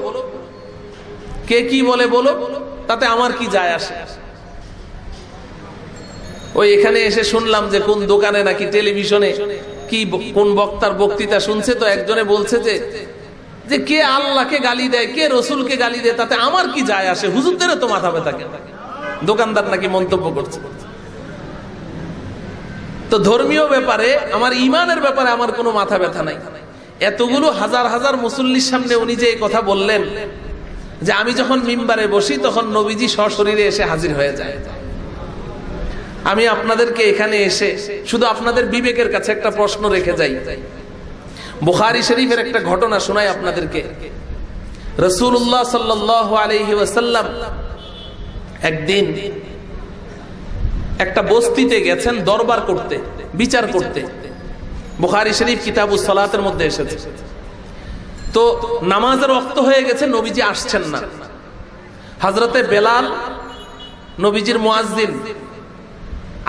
Speaker 1: কে কি বলে বলো, তাতে আমার কি যায় আসে। ওই এখানে এসে শুনলাম যে কোন দোকানে নাকি টেলিভিশনে কি কোন বক্তার বক্তৃতা শুনছে, তো একজনে বলছে যে কে আল্লাহকে গালি দেয়, কে রসুলকে গালি দেয়, তাতে আমার কি যায় আসে, হুজুরদেরও তো মাথা ব্যথা কেন? দোকানদার নাকি মন্তব্য করছে। তো ধর্মীয় ব্যাপারে, আমার ইমানের ব্যাপারে আমার কোনো মাথা ব্যথা নাই। এতগুলো হাজার হাজার মুসল্লির সামনে উনি যে এই কথা বললেন যে আমি যখন মিম্বারে বসি তখন নবীজি সশরীরে এসে হাজির হয়ে যায়। আমি আপনাদেরকে এখানে এসে শুধু আপনাদের বিবেকের কাছে একটা প্রশ্ন রেখে যাই। বুখারী শরীফের একটা ঘটনা শোনাই আপনাদেরকে। রাসূলুল্লাহ সাল্লাল্লাহু আলাইহি ওয়াসাল্লাম একদিন একটা বস্তিতে গেছেন দরবার করতে, বিচার করতে। বুখারী শরীফ কিতাবুস সালাতের মধ্যে এসেছে। তো নামাজের ওয়াক্ত হয়ে গেছে, নবীজি আসছেন না। হযরতে বেলাল, নবীজির মুয়াজ্জিন,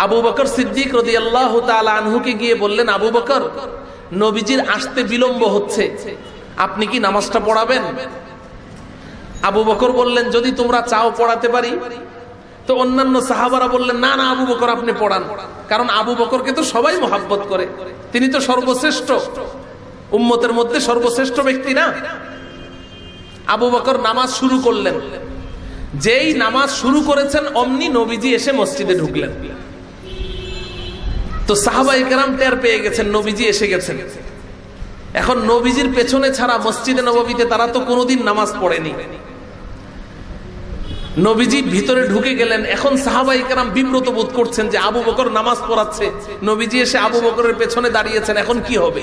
Speaker 1: আবু বকর সিদ্দিক রাদিয়াল্লাহু তাআলা আনহুকে গিয়ে বললেন, আবু বকর, নবীজির আসতে বিলম্ব হচ্ছে, আপনি কি নামাজটা পড়াবেন? আবু বকর বললেন, যদি তোমরা চাও পড়াতে পারি। তো অন্যান্য সাহাবারা বললেন, না না আবু বকর আপনি পড়ান, কারণ আবু বকরকে তো সবাই মহব্বত করে, তিনি তো সর্বশ্রেষ্ঠ, উম্মতের মধ্যে সর্বশ্রেষ্ঠ ব্যক্তি না? আবু বকর নামাজ শুরু করলেন। যেই নামাজ শুরু করেছেন অমনি নবীজি এসে মসজিদে ঢুকলেন। তো সাহাবায়ে কেরাম টের পেয়ে গেছেন নবীজি এসে গেছেন। এখন নবীজির পেছনে ছাড়া মসজিদে নববীতে তারা তো কোনোদিন নামাজ পড়েনি। নবীজি ভিতরে ঢুকে গেলেন। এখন সাহাবায়ে কেরাম বিব্রত বোধ করছেন যে আবু বকর নামাজ পড়াচ্ছে, নবীজি এসে আবু বকরের পেছনে দাঁড়িয়েছেন, এখন কি হবে?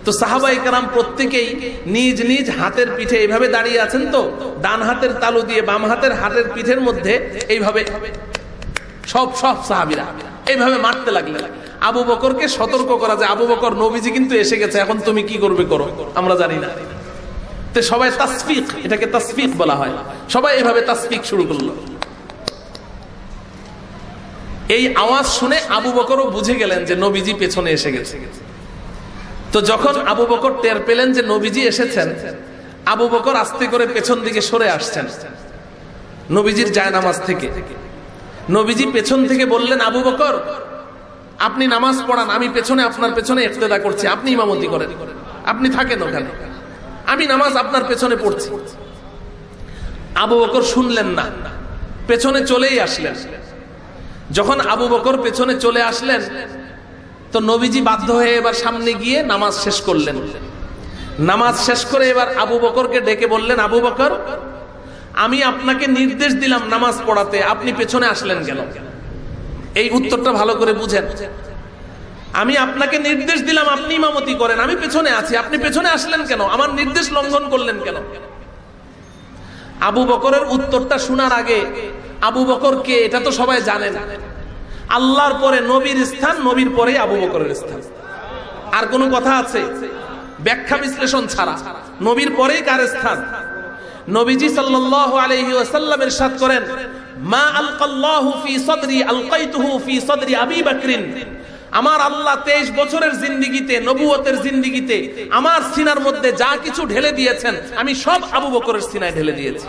Speaker 1: তো সাহাবায়ে কেরাম প্রত্যেকেই নিজ নিজ হাতের পিঠে এইভাবে দাঁড়িয়ে আছেন। তো ডান হাতের তালু দিয়ে বাম হাতের হাতের পিঠের মধ্যে এইভাবে সব সাহাবীরা এইভাবে মারতে লাগলেন। আবু বকরকে সতর্ক করা যায়, আবু বকর, নবীজি কিন্তু এসে গেছে, এখন তুমি কি করবে করো, আমরা জানি না। তো সবাই তাসফিক, এটাকে তাসফিক বলা হয়, সবাই এভাবে তাসফিক শুরু করলো। এই আওয়াজ শুনে আবু বকরও বুঝে গেলেন যে নবীজি পেছনে এসে গেছে। তো যখন আবু বকর টের পেলেন যে নবীজি এসেছেন, আবু বকর আস্তে করে পেছন দিকে সরে আসছেন নবীজির জায়নামাজ থেকে। নবীজি পেছন থেকে বললেন, আবু বকর আপনি নামাজ পড়ান, আমি পেছনে আপনার পেছনে ইক্তেদা করছি, আপনি ইমামতি করেন, আপনি থাকেন ওখানে, আমি নামাজ আপনার পেছনে পড়ছি। আবু বকর শুনলেন না, পেছনে চলেই আসলেন। যখন আবু বকর পেছনে চলে আসলেন, তো নবীজি বাধ্য হয়ে এবার সামনে গিয়ে নামাজ শেষ করলেন। নামাজ শেষ করে এবার আবু বকরকে ডেকে বললেন, আবু বকর, আমি আপনাকে নির্দেশ দিলাম নামাজ পড়াতে, আপনি পেছনে আসলেন কেন? এই উত্তরটা ভালো করে বুঝেন। আমি আপনাকে নির্দেশ দিলাম আপনি ইমামতি করেন, আমি পেছনে আছি, আপনি পেছনে আসলেন কেন? আমার নির্দেশ লঙ্ঘন করলেন কেন? আবু বকরের উত্তরটা শোনার আগে, আবু বকর কে এটা তো সবাই জানেন। আল্লাহর পরে নবীর স্থান, নবীর পরে আবু বকরের স্থান। আর কোনো কথা আছে? ব্যাখ্যা বিশ্লেষণ ছাড়া নবীর পরেই কার স্থান? নবীজি সাল্লাল্লাহু আলাইহি ওয়াসাল্লাম ইরশাদ করেন, মা আলকাল্লাহু ফি সাদরি আলকাইতুহু ফি সাদরি আবি বকরিন। আমার আল্লাহ 23 বছরের জিন্দেগিতে, নবুয়তের জিন্দেগিতে আমার সিনার মধ্যে যা কিছু ঢেলে দিয়েছেন, আমি সব আবু বকরের সিনায় ঢেলে দিয়েছি।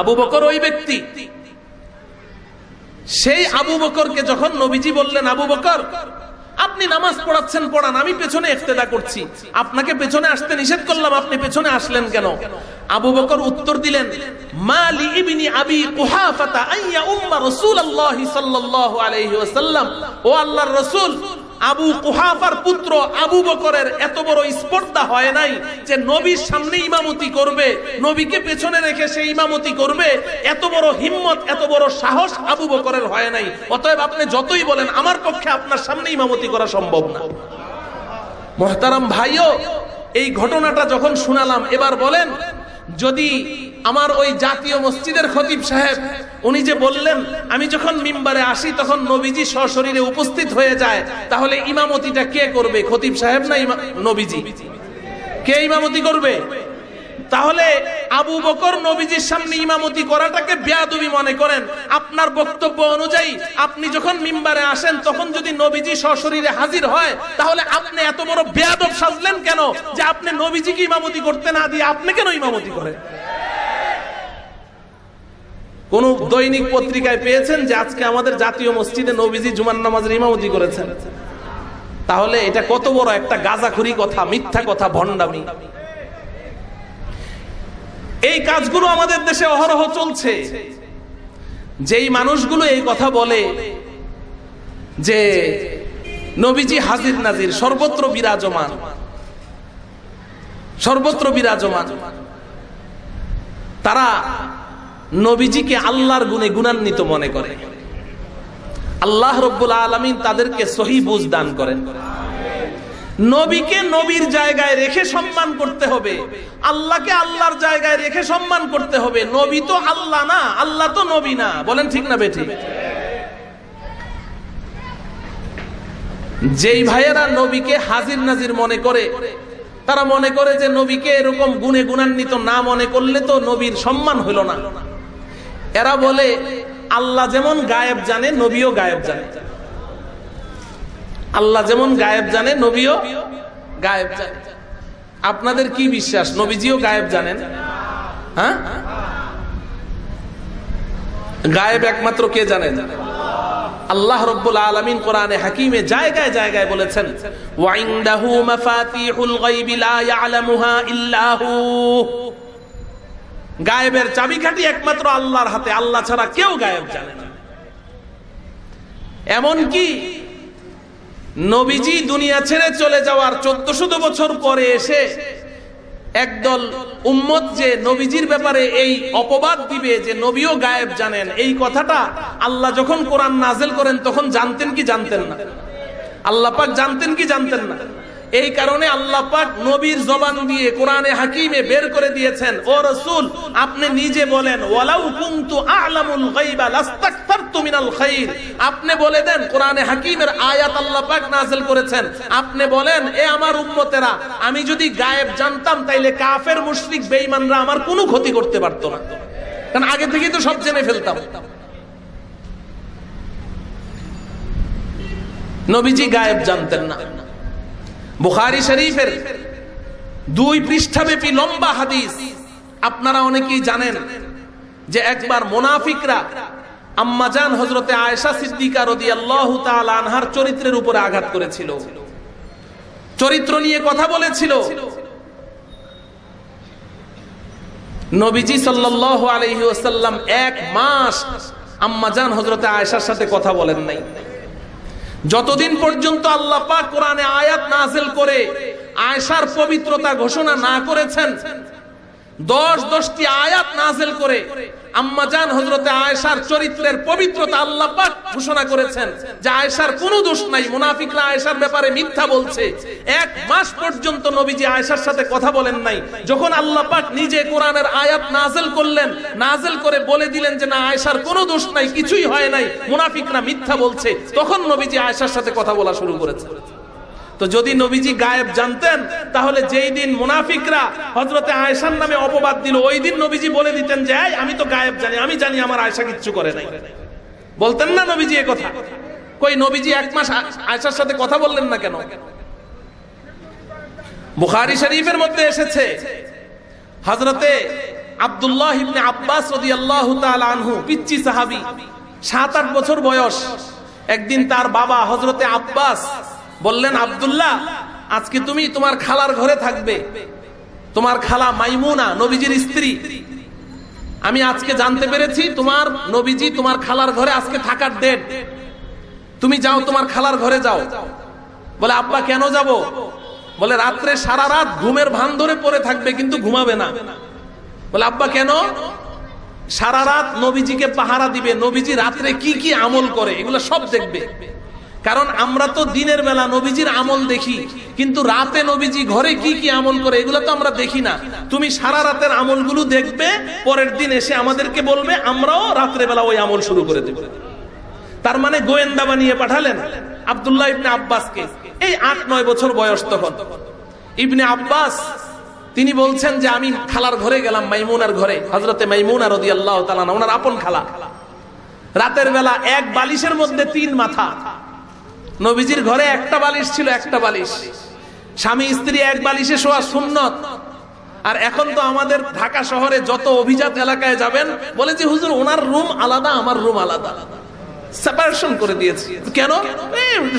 Speaker 1: আবু বকর ওই ব্যক্তি। সেই আবু বকরকে যখন নবীজি বললেন, আবু বকর আপনি নামাজ পড়াচ্ছেন, পড়ান, আমি পেছনে ইক্তেদা করছি, আপনাকে পেছনে আসতে নিষেধ করলাম, আপনি পেছনে আসলেন কেন? আবু বকর উত্তর দিলেন, মালি ইবনি আবি কুহাফাতা আইয়া উম্মা রাসূলুল্লাহ সাল্লাল্লাহু আলাইহি ওয়াসাল্লাম, ও আল্লাহর রাসূল, আবু কুহাফার পুত্র আবু বকরের এত বড় স্পর্ধা হয় নাই যে নবীর সামনে ইমামতি করবে, নবীকে পেছনে রেখে সে ইমামতি করবে, এত বড় হিম্মত, এত বড় সাহস আবু বকরের হয় নাই। অতএব আপনি যতই বলেন আমার পক্ষে আপনার সামনে ইমামতি করা সম্ভব না। মুহতারাম ভাইও, এই ঘটনাটা যখন শুনালাম, এবার বলেন, যদি আমার ওই জাতীয় মসজিদের খতিব সাহেব উনি যে বললেন আমি যখন মিম্বারে আসি তখন নবীজি সশরীরে উপস্থিত হয়ে যায়, তাহলে ইমামতিটা কে করবে? খতিব সাহেব না নবীজি? কে ইমামতি করবে? তাহলে আবু বকর নবীজির সামনে ইমামতি করাটাকে বেয়াদবি মনে করেন। আপনার বক্তব্য অনুযায়ী আপনি যখন মিম্বারে আসেন তখন যদি নবীজি সশরীরে হাজির হয়, তাহলে আপনি এত বড় বেয়াদব সাজলেন কেন যে আপনি নবীজিকে ইমামতি করতে না দিয়ে আপনি কেন ইমামতি করেন? কোন দৈনিক পত্রিকায় পেয়েছেন যে আজকে আমাদের জাতীয় মসজিদে নবীজি জুমার নামাজের ইমামতি করেছেন? তাহলে এটা কত বড় একটা গাঁজাখুরি কথা, মিথ্যা কথা, ভণ্ডামি। এই কাজগুলো আমাদের দেশে অহরহ চলছে। যেই মানুষগুলো এই কথা বলে যে নবীজি হাজির নাজির, সর্বত্র বিরাজমান, সর্বত্র বিরাজমান, তারা নবীজিকে আল্লাহর গুণে গুণান্বিত মনে করে। আল্লাহ রাব্বুল আলামিন তাদেরকে সহিহ বুঝ দান করেন। নবীকে নবীর জায়গায় রেখে সম্মান করতে হবে, আল্লাহকে আল্লাহর জায়গায় রেখে সম্মান করতে হবে। নবী তো আল্লাহ না, আল্লাহ তো নবী না। বলেন ঠিক না বেঠিক? যেই ভাইয়েরা নবীকে হাজির নাজির মনে করে, তারা মনে করে যে নবীকে এরকম গুণে গুণান্বিত না মনে করলে তো নবীর সম্মান হলো না। এরা বলে আল্লাহ যেমন গায়েব জানে, নবীও গায়েব জানে। আল্লাহ যেমন গায়েব জানে, নবীও গায়েব জানে। আপনাদের কি বিশ্বাস নবীজিও গায়েব জানেন? হ্যাঁ, গায়েব একমাত্র কে জানেন? আল্লাহ রাব্বুল আলামিন কোরআনে হাকিমে জায়গায় জায়গায় বলেছেন, ওয়া ইনদাহু মাফাতিহুল গায়বি লা ইয়ালামুহা ইল্লা হু। গায়েবের চাবিকাঠি একমাত্র আল্লাহর হাতে, আল্লাহ ছাড়া কেউ গায়েব জানে না। এমন কি নবীজি দুনিয়া ছেড়ে চলে যাওয়ার 1400 বছর পরে এসে একদল উম্মত যে নবীজির ব্যাপারে এই অপবাদ দিবে যে নবীও গায়েব জানেন, এই কথাটা আল্লাহ যখন কোরআন নাযিল করেন তখন জানতেন কি জানতেন না? আল্লাহ পাক জানতেন কি জানতেন না? এই কারণে আল্লাহ পাক নবীর জবান দিয়ে কোরআনে হাকিমে বের করে দিয়েছেন, ও রাসূল আপনি নিজে বলেন, ওয়ালাউ কুনতু আ'লামুল গায়বা লাস্তাকতারতু মিনাল খায়র। আপনি বলে দেন, কোরআনে হাকিমের আয়াত আল্লাহ পাক নাযিল করেছেন, আপনি বলেন, এ আমার উম্মতেরা, আমি যদি গায়েব জানতাম তাইলে কাফের মুশরিক বেঈমানরা আমার কোনো ক্ষতি করতে পারতো না, কারণ আগে থেকেই তো সব জেনে ফেলতাম। নবীজি গায়েব জানতেন না। বুখারী শরীফের 2 পৃষ্ঠাব্যাপী লম্বা হাদিস। আপনারা অনেকেই জানেন যে একবার মুনাফিকরা আম্মাজান হযরতে আয়েশা সিদ্দিকা রাদিয়াল্লাহু তাআলা আনহার চরিত্রের উপরে আঘাত করেছিল, চরিত্র নিয়ে কথা বলেছিল। নবীজি সাল্লাল্লাহু আলাইহি ওয়াসাল্লাম 1 মাস আম্মাজান হযরতে আয়েশার সাথে কথা বলেন নাই, যতদিন পর্যন্ত আল্লাহ পাক কোরআনে আয়াত নাযিল করে আয়েশার পবিত্রতা ঘোষণা না করেছেন। 10টি আয়াত নাযিল করে আম্মাজান হযরতে আয়েশার চরিত্রের পবিত্রতা আল্লাহ পাক ঘোষণা করেছেন যে আয়েশার কোনো দোষ নাই, মুনাফিকরা আয়েশার ব্যাপারে মিথ্যা বলছে। 1 মাস পর্যন্ত নবীজি আয়েশার সাথে কথা বলেন নাই। যখন আল্লাহ পাক নিজে কোরআনের আয়াত নাযিল করলেন, নাযিল করে বলে দিলেন যে না, আয়েশার কোনো দোষ নাই, কিছুই হয় নাই, মুনাফিকরা মিথ্যা বলছে, তখন নবীজি আয়েশার সাথে কথা বলা শুরু করেছেন। তো যদি নবীজি গায়েব জানতেন তাহলে যেই দিন মুনাফিকরা হযরতে আয়েশার নামে অপবাদ দিল, ওই দিন নবীজি বলে দিতেন যে আমি তো গায়েব জানি, আমি জানি আমার আয়েশা কিচ্ছু করে নাই। বলতেন না নবীজি এই কথা? কই নবীজি 1 মাস আয়েশার সাথে কথা বললেন না কেন? বুখারী শরীফের মধ্যে এসেছে, হযরতে আব্দুল্লাহ ইবনে আব্বাস রাদিয়াল্লাহু তাআলা আনহু, পিচ্চি সাহাবী, 7-8 বছর বয়স। একদিন তার বাবা হযরতে আব্বাস বললেন, আব্দুল্লাহ আজকে তুমি তোমার খালার ঘরে থাকবে। তোমার খালা মাইমুনা নবীজির স্ত্রী, আমি আজকে জানতে পেরেছি তোমার নবীজি তোমার খালার ঘরে আজকে থাকার ডেট। তুমি যাও, তোমার খালার ঘরে যাও। বলে, আব্বা কেন যাব? বলে, রাত্রে সারা রাত ঘুমের ভান ধরে পড়ে থাকবে কিন্তু ঘুমাবে না। বলে, আব্বা কেন? সারা রাত নবীজিকে পাহারা দিবে, নবীজি রাত্রে কি কি আমল করে এগুলো সব দেখবে। কারণ আমরা তো দিনের বেলা নবীজির আমল দেখি, কিন্তু রাতে নবীজি ঘরে কি কি আমল করে এগুলো তো আমরা দেখি না। তুমি সারা রাতের আমলগুলো দেখবে, পরের দিন এসে আমাদেরকে বলবে, আমরাও রাত্রে বেলা ওই আমল শুরু করে দেব। তার মানে গোয়েন্দা বানিয়ে পাঠালেন আব্দুল্লাহ ইবনে আব্বাসকে। এই 8-9 বছর বয়স তখন। ইবনে আব্বাস তিনি বলছেন যে আমি খালার ঘরে গেলাম, মাইমুনার ঘরে, হযরতে মাইমুনা রাদিয়াল্লাহু তাআলা আনহা, ওনার আপন খালা। রাতের বেলা এক বালিশের মধ্যে 3 মাথা। নবীজির ঘরে একটা বালিশ ছিল, একটা বালিশ। স্বামী স্ত্রী এক বালিশে শোয়া সুন্নত। আর এখন তো আমাদের ঢাকা শহরে যত অভিজাত এলাকায় যাবেন, বলে যে হুজুর ওনার রুম আলাদা, আমার রুম আলাদা, সেপারেশন করে দিয়েছি। কেন?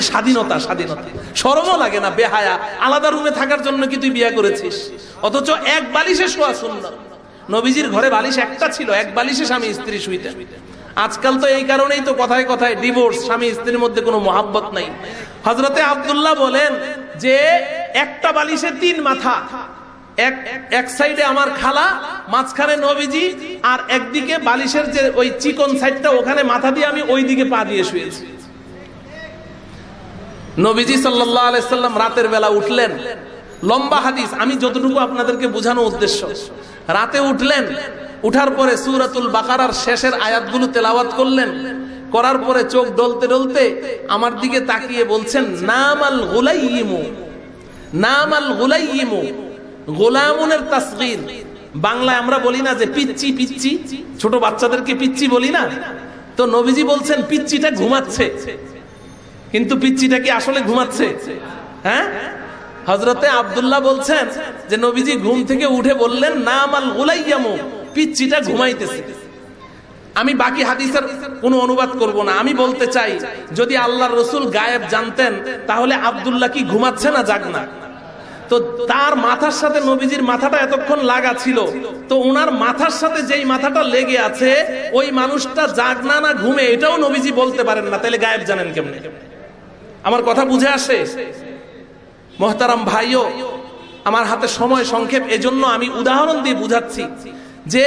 Speaker 1: স্বাধীনতা, স্বাধীনতা। শরমও লাগে না? বেহায়া, আলাদা রুমে থাকার জন্য কি তুই বিয়ে করেছিস? অথচ এক বালিশে শোয়া সুন্নত। নবীজির ঘরে বালিশ একটা ছিল, এক বালিশে স্বামী স্ত্রী শুইতেন। আজকাল তো এই কারণেই তো কথায় কথায় ডিভোর্স, স্বামী স্ত্রীর মধ্যে কোনো মহাব্বত নাই। হযরতে আব্দুল্লাহ বলেন যে একটা বালিশে 3 মাথা, এক সাইডে আমার খালা, মাঝখানে নবীজি, আর একদিকে বালিশের যে ওই চিকন সাইডটা, ওখানে মাথা দিয়ে আমি ওই দিকে পা দিয়ে শুয়েছি। নবীজি সাল্লাল্লাহু আলাইহি সাল্লাম রাতের বেলা উঠলেন। লম্বা হাদিস, আমি যতটুকু আপনাদেরকে বোঝানোর উদ্দেশ্য, রাতে উঠলেন, উঠার পরে সূরাতুল বাকারার শেষের আয়াতগুলো তেলাওয়াত করলেন। করার পরে চোখ ডলতে ডলতে আমার দিকে তাকিয়ে বলছেন, নামাল গুলাইয়িমু, নামাল গুলাইয়িমু। গোলামুনের তাসগীর, বাংলায় আমরা বলি না যে পিচ্চি, পিচ্চি, ছোট বাচ্চাদেরকে পিচ্চি বলি না? তো নবীজি বলছেন পিচ্চিটা ঘুমাচ্ছে। কিন্তু পিচ্চিটা কি আসলে ঘুমাচ্ছে? হ্যাঁ? হযরতে আব্দুল্লাহ বলছেন যে নবীজি ঘুম থেকে উঠে বললেন, নামাল গুলাইয়িমু, পিচ্চিটা ঘুমাইতেছে। আমি বাকি হাদিসের কোনো অনুবাদ করব না। আমি বলতে চাই, যদি আল্লাহর রাসূল গায়েব জানতেন তাহলে আব্দুল্লাহ কি ঘুমাচ্ছে না জাগ না? তো তার মাথার সাথে নবীজির মাথাটা এতক্ষণ লাগা ছিল, তো ওনার মাথার সাথে যেই মাথাটা লেগে আছে ওই মানুষটা জাগনা না ঘুমে এটাও নবীজি বলতে পারেন না, তাহলে গায়েব জানেন কেমনে? আমার কথা বুঝে আসে? মুহতারাম ভাইও, আমার হাতে সময় সংক্ষেপ, এজন্য আমি উদাহরণ দিয়ে বুঝাচ্ছি যে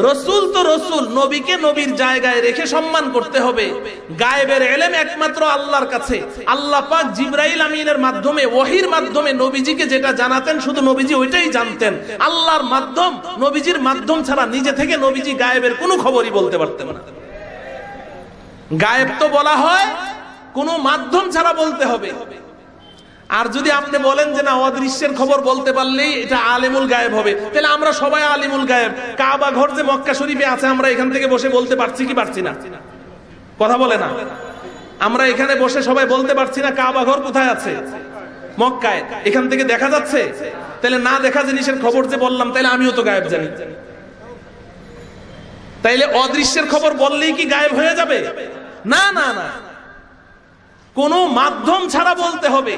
Speaker 1: রাসূল তো রাসূল, নবীকে নবীর জায়গায় রেখে সম্মান করতে হবে। গায়েবের ইলম একমাত্র আল্লাহর কাছে। আল্লাহ পাক জিবরাইল আমিনের মাধ্যমে, ওহীর মাধ্যমে নবীজিকে যেটা জানাতেন শুধু নবীজি ওইটাই জানতেন। আল্লাহর মাধ্যম, নবীজির মাধ্যম ছাড়া নিজে থেকে নবীজি গায়েবের কোনো খবরই বলতে পারতেন না। গায়েব তো বলা হয় কোনো মাধ্যম ছাড়া বলতে হবে। আর যদি আপনি বলেন যে না, অদৃশ্যের খবর বলতে পারলেই এটা আলিমুল গায়েব হবে, তাহলে আমরা সবাই আলিমুল গায়েব। কাবা ঘর যে মক্কা শরীফে আছে, আমরা এখান থেকে বসে বলতে পারছি কি পারছি না? কথা বলে না? আমরা এখানে বসে সবাই বলতে পারছি না কাবা ঘর কোথায় আছে? মক্কায়। এখান থেকে দেখা যাচ্ছে? তাহলে না দেখা জিনিসের খবর যে বললাম, তাহলে আমিও তো গায়েব জানি। তাইলে অদৃশ্যের খবর বললেই কি গায়েব হয়ে যাবে? না না না, কোন মাধ্যম ছাড়া বলতে হবে।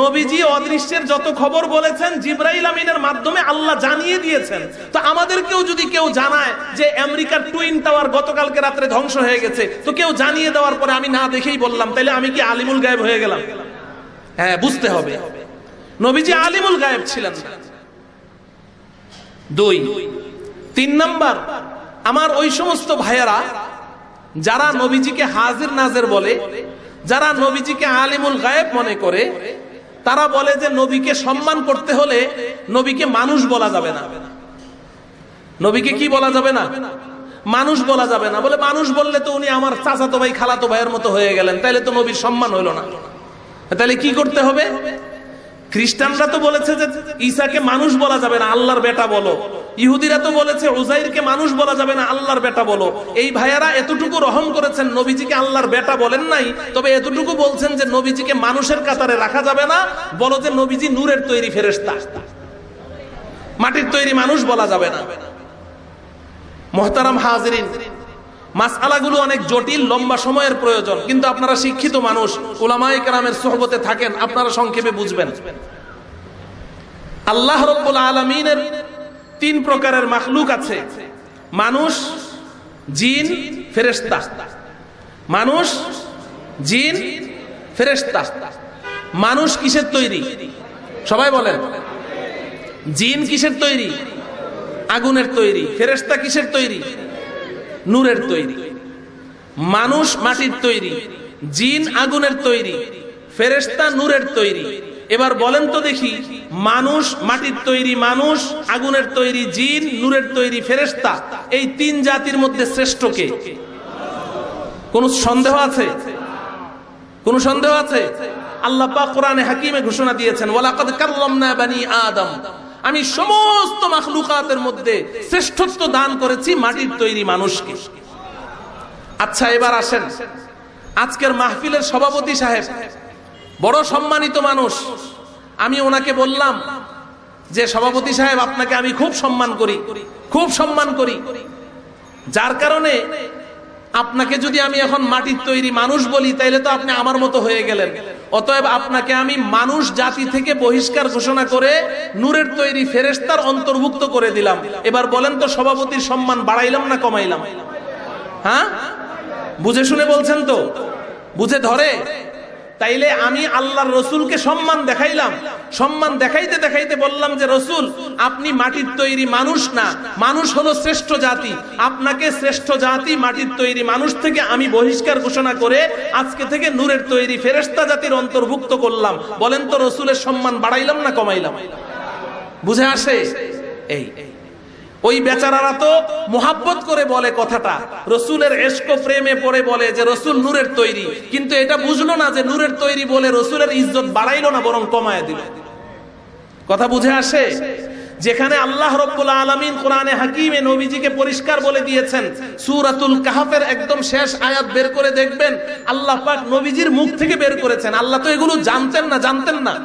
Speaker 1: নবীজি অদৃশ্যের যত খবর বলেছেন জিবরাইল আমিনের মাধ্যমে আল্লাহ জানিয়ে দিয়েছেন। তো আমাদেরকেও যদি কেউ জানায় যে আমেরিকার টুইন টাওয়ার গতকালকে রাত্রে ধ্বংস হয়ে গেছে, তো কেউ জানিয়ে দেওয়ার পরে আমি না দেখেই বললাম, তাহলে আমি কি আলিমুল গায়েব হয়ে গেলাম? হ্যাঁ, বুঝতে হবে নবীজি আলিমুল গায়েব ছিলেন না। 2, 3 নাম্বার, আমার ওই সমস্ত ভাইয়েরা যারা নবীজিকে হাজির নাজের বলে, যারা নবীজিকে আলিমুল গায়েব মনে করে, তারা বলে যে নবীকে সম্মান করতে হলে নবীকে মানুষ বলা যাবে না। নবীকে কি বলা যাবে না? মানুষ বলা যাবে না। বলে মানুষ বললে তো উনি আমার চাচাতো ভাই, খালাতো ভাইয়ের মতো হয়ে গেলেন, তাইলে তো নবীর সম্মান হইল না। তাহলে কি করতে হবে? খ্রিস্টানরা তো বলেছে যে ঈসাকে মানুষ বলা যাবে না, আল্লাহর বেটা বলো। ইহুদিরা তো বলেছে উজাইরকে মানুষ বলা যাবে না, আল্লাহর বেটা বলো। এই ভাইয়ারা এতটুকু রহম করেছেন, নবীজিকে আল্লাহর বেটা বলেন নাই, তবে এতটুকু বলছেন যে নবীজিকে মানুষের কাতারে রাখা যাবে না, বলো যে নবীজি নূরের তৈরি ফেরেশতা, মাটির তৈরি মানুষ বলা যাবে না। মুহতারাম হাজিরিন, মাসআলাগুলো অনেক জটিল, লম্বা সময়ের প্রয়োজন, কিন্তু আপনারা শিক্ষিত মানুষ, উলামায়ে কেরামের সোহবতে থাকেন, আপনারা সংক্ষেপে বুঝবেন। আল্লাহ রাব্বুল আলামিনের 3 প্রকারের মাখলুক আছে: মানুষ, জিন, ফেরেশতা। মানুষ, জিন, ফেরেশতা। মানুষ কিসের তৈরি? সবাই বলেন। জিন কিসের তৈরি? আগুনের তৈরি। ফেরেশতা কিসের তৈরি? নূরের তৈরি। মানুষ মাটির তৈরি, জিন আগুনের তৈরি, ফেরেশতা নূরের তৈরি। এবার বলেন তো দেখি, মানুষ মাটির তৈরি, মানুষ আগুনের তৈরি, জিন নূরের তৈরি, ফেরেশতা, এই 3 জাতির মধ্যে শ্রেষ্ঠ কে? কোন সন্দেহ আছে? কোন সন্দেহ আছে? আল্লাহ পাক কোরআনে হাকিমে ঘোষণা দিয়েছেন, ওয়ালাকাদ কাররামনা বানি আদম, আমি সমস্ত মাখলুকাতের মধ্যে শ্রেষ্ঠত্ব দান করেছি মাটির তৈরি মানুষকে। আচ্ছা, এবার আসেন, আজকের মাহফিলের সভাপতি সাহেব বড় সম্মানিত মানুষ। আমি ওনাকে বললাম যে সভাপতি সাহেব, আপনাকে আমি খুব সম্মান করি, খুব সম্মান করি, যার কারণে আপনাকে যদি আমি এখন মাটির তৈরি মানুষ বলি তাইলে তো আপনি আমার মতো হয়ে গেলেন। অতএব আপনাকে আমি মানুষ জাতি থেকে বহিষ্কার ঘোষণা করে নূরের তৈরি ফেরেশতার অন্তর্ভুক্ত করে দিলাম। এবার বলেন তো, সভাপতির সম্মান বাড়াইলাম না কমাইলাম? হ্যাঁ, বুঝে শুনে বলছেন তো? বুঝে ধরে? তাইলে আমি আল্লাহর রসুলকে সম্মান দেখাইলাম, সম্মান দেখাইতে দেখাইতে বললাম যে রসুল, আপনি মাটির তৈরি মানুষ না, মানুষ হলো শ্রেষ্ঠ জাতি, আপনাকে শ্রেষ্ঠ জাতি মাটির তৈরি মানুষ থেকে আমি বহিষ্কার ঘোষণা করে আজকে থেকে নূরের তৈরি ফেরেশতা জাতির অন্তর্ভুক্ত করলাম। বলেন তো, রসুলের সম্মান বাড়াইলাম না কমাইলাম? বুঝে আসে? এই ওই বেচারারা তো মোহাব্বত করে বলে কথাটা, রসুলের ইশক প্রেমে পড়ে বলে যে রসুল নূরের তৈরি, কিন্তু এটা বুঝলো না যে নূরের তৈরি বলে রসুলের ইজ্জত বাড়াইলো না, বরং কমায় দিল। কথা বুঝে আসে? যেখানে আল্লাহ রাব্বুল আলামিন কোরআনে হাকিমে নবীজিকে পরিষ্কার বলে দিয়েছেন, সূরাতুল কাহফের একদম শেষ আয়াত বের করে দেখবেন, আল্লাহ পাক নবীজির মুখ থেকে বের করেছেন। আল্লাহ তো এগুলো জানতেন না।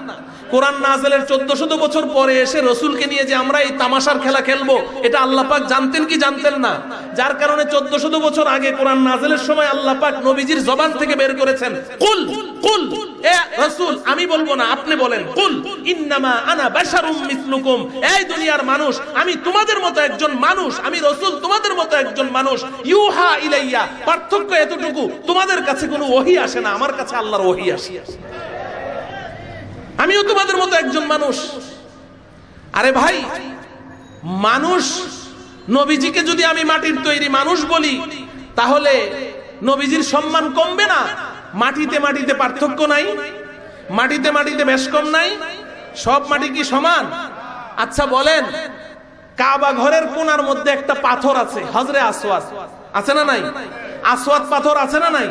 Speaker 1: কোরআন নাযিলের 1400 বছর পরে এসে রসুলকে নিয়ে যে আমরা এই তামাশার খেলা খেলবো, এটা আল্লাহ পাক জানতেন কি জানতেন না? যার কারণে 1400 বছর আগে কোরআন নাযিলের সময় আল্লাহ পাক নবীজির জবান থেকে বের করেছেন, কুল কুল, এ রাসূল, আমি বলবো না, আপনি বলেন, কুল ইন্নামা আনা বাশারুম মিসলুকুম, এই দুনিয়ার মানুষ, আমি তোমাদের মতো একজন মানুষ, আমি রাসূল তোমাদের মতো একজন মানুষ, ইউহা ইলাইয়া, পার্থক্য এতটুকু, তোমাদের কাছে কোনো ওহী আসে না, আমার কাছে আল্লাহর ওহী আসে। আমিও তোমাদের মতো একজন মানুষ। আরে ভাই, মানুষ, নবীজিকে যদি আমি মাটির তৈরি মানুষ বলি তাহলে নবীজির সম্মান কমবে না? মাটিতে মাটিতে পার্থক্য নাই? মাটিতে মাটিতে বেশ কম নাই? সব মাটি কি সমান? আচ্ছা বলেন, কাবা ঘরের কোণার মধ্যে একটা পাথর আছে, হজরে আসওয়াদ, আছে না নাই? আসওয়াদ পাথর আছে না নাই?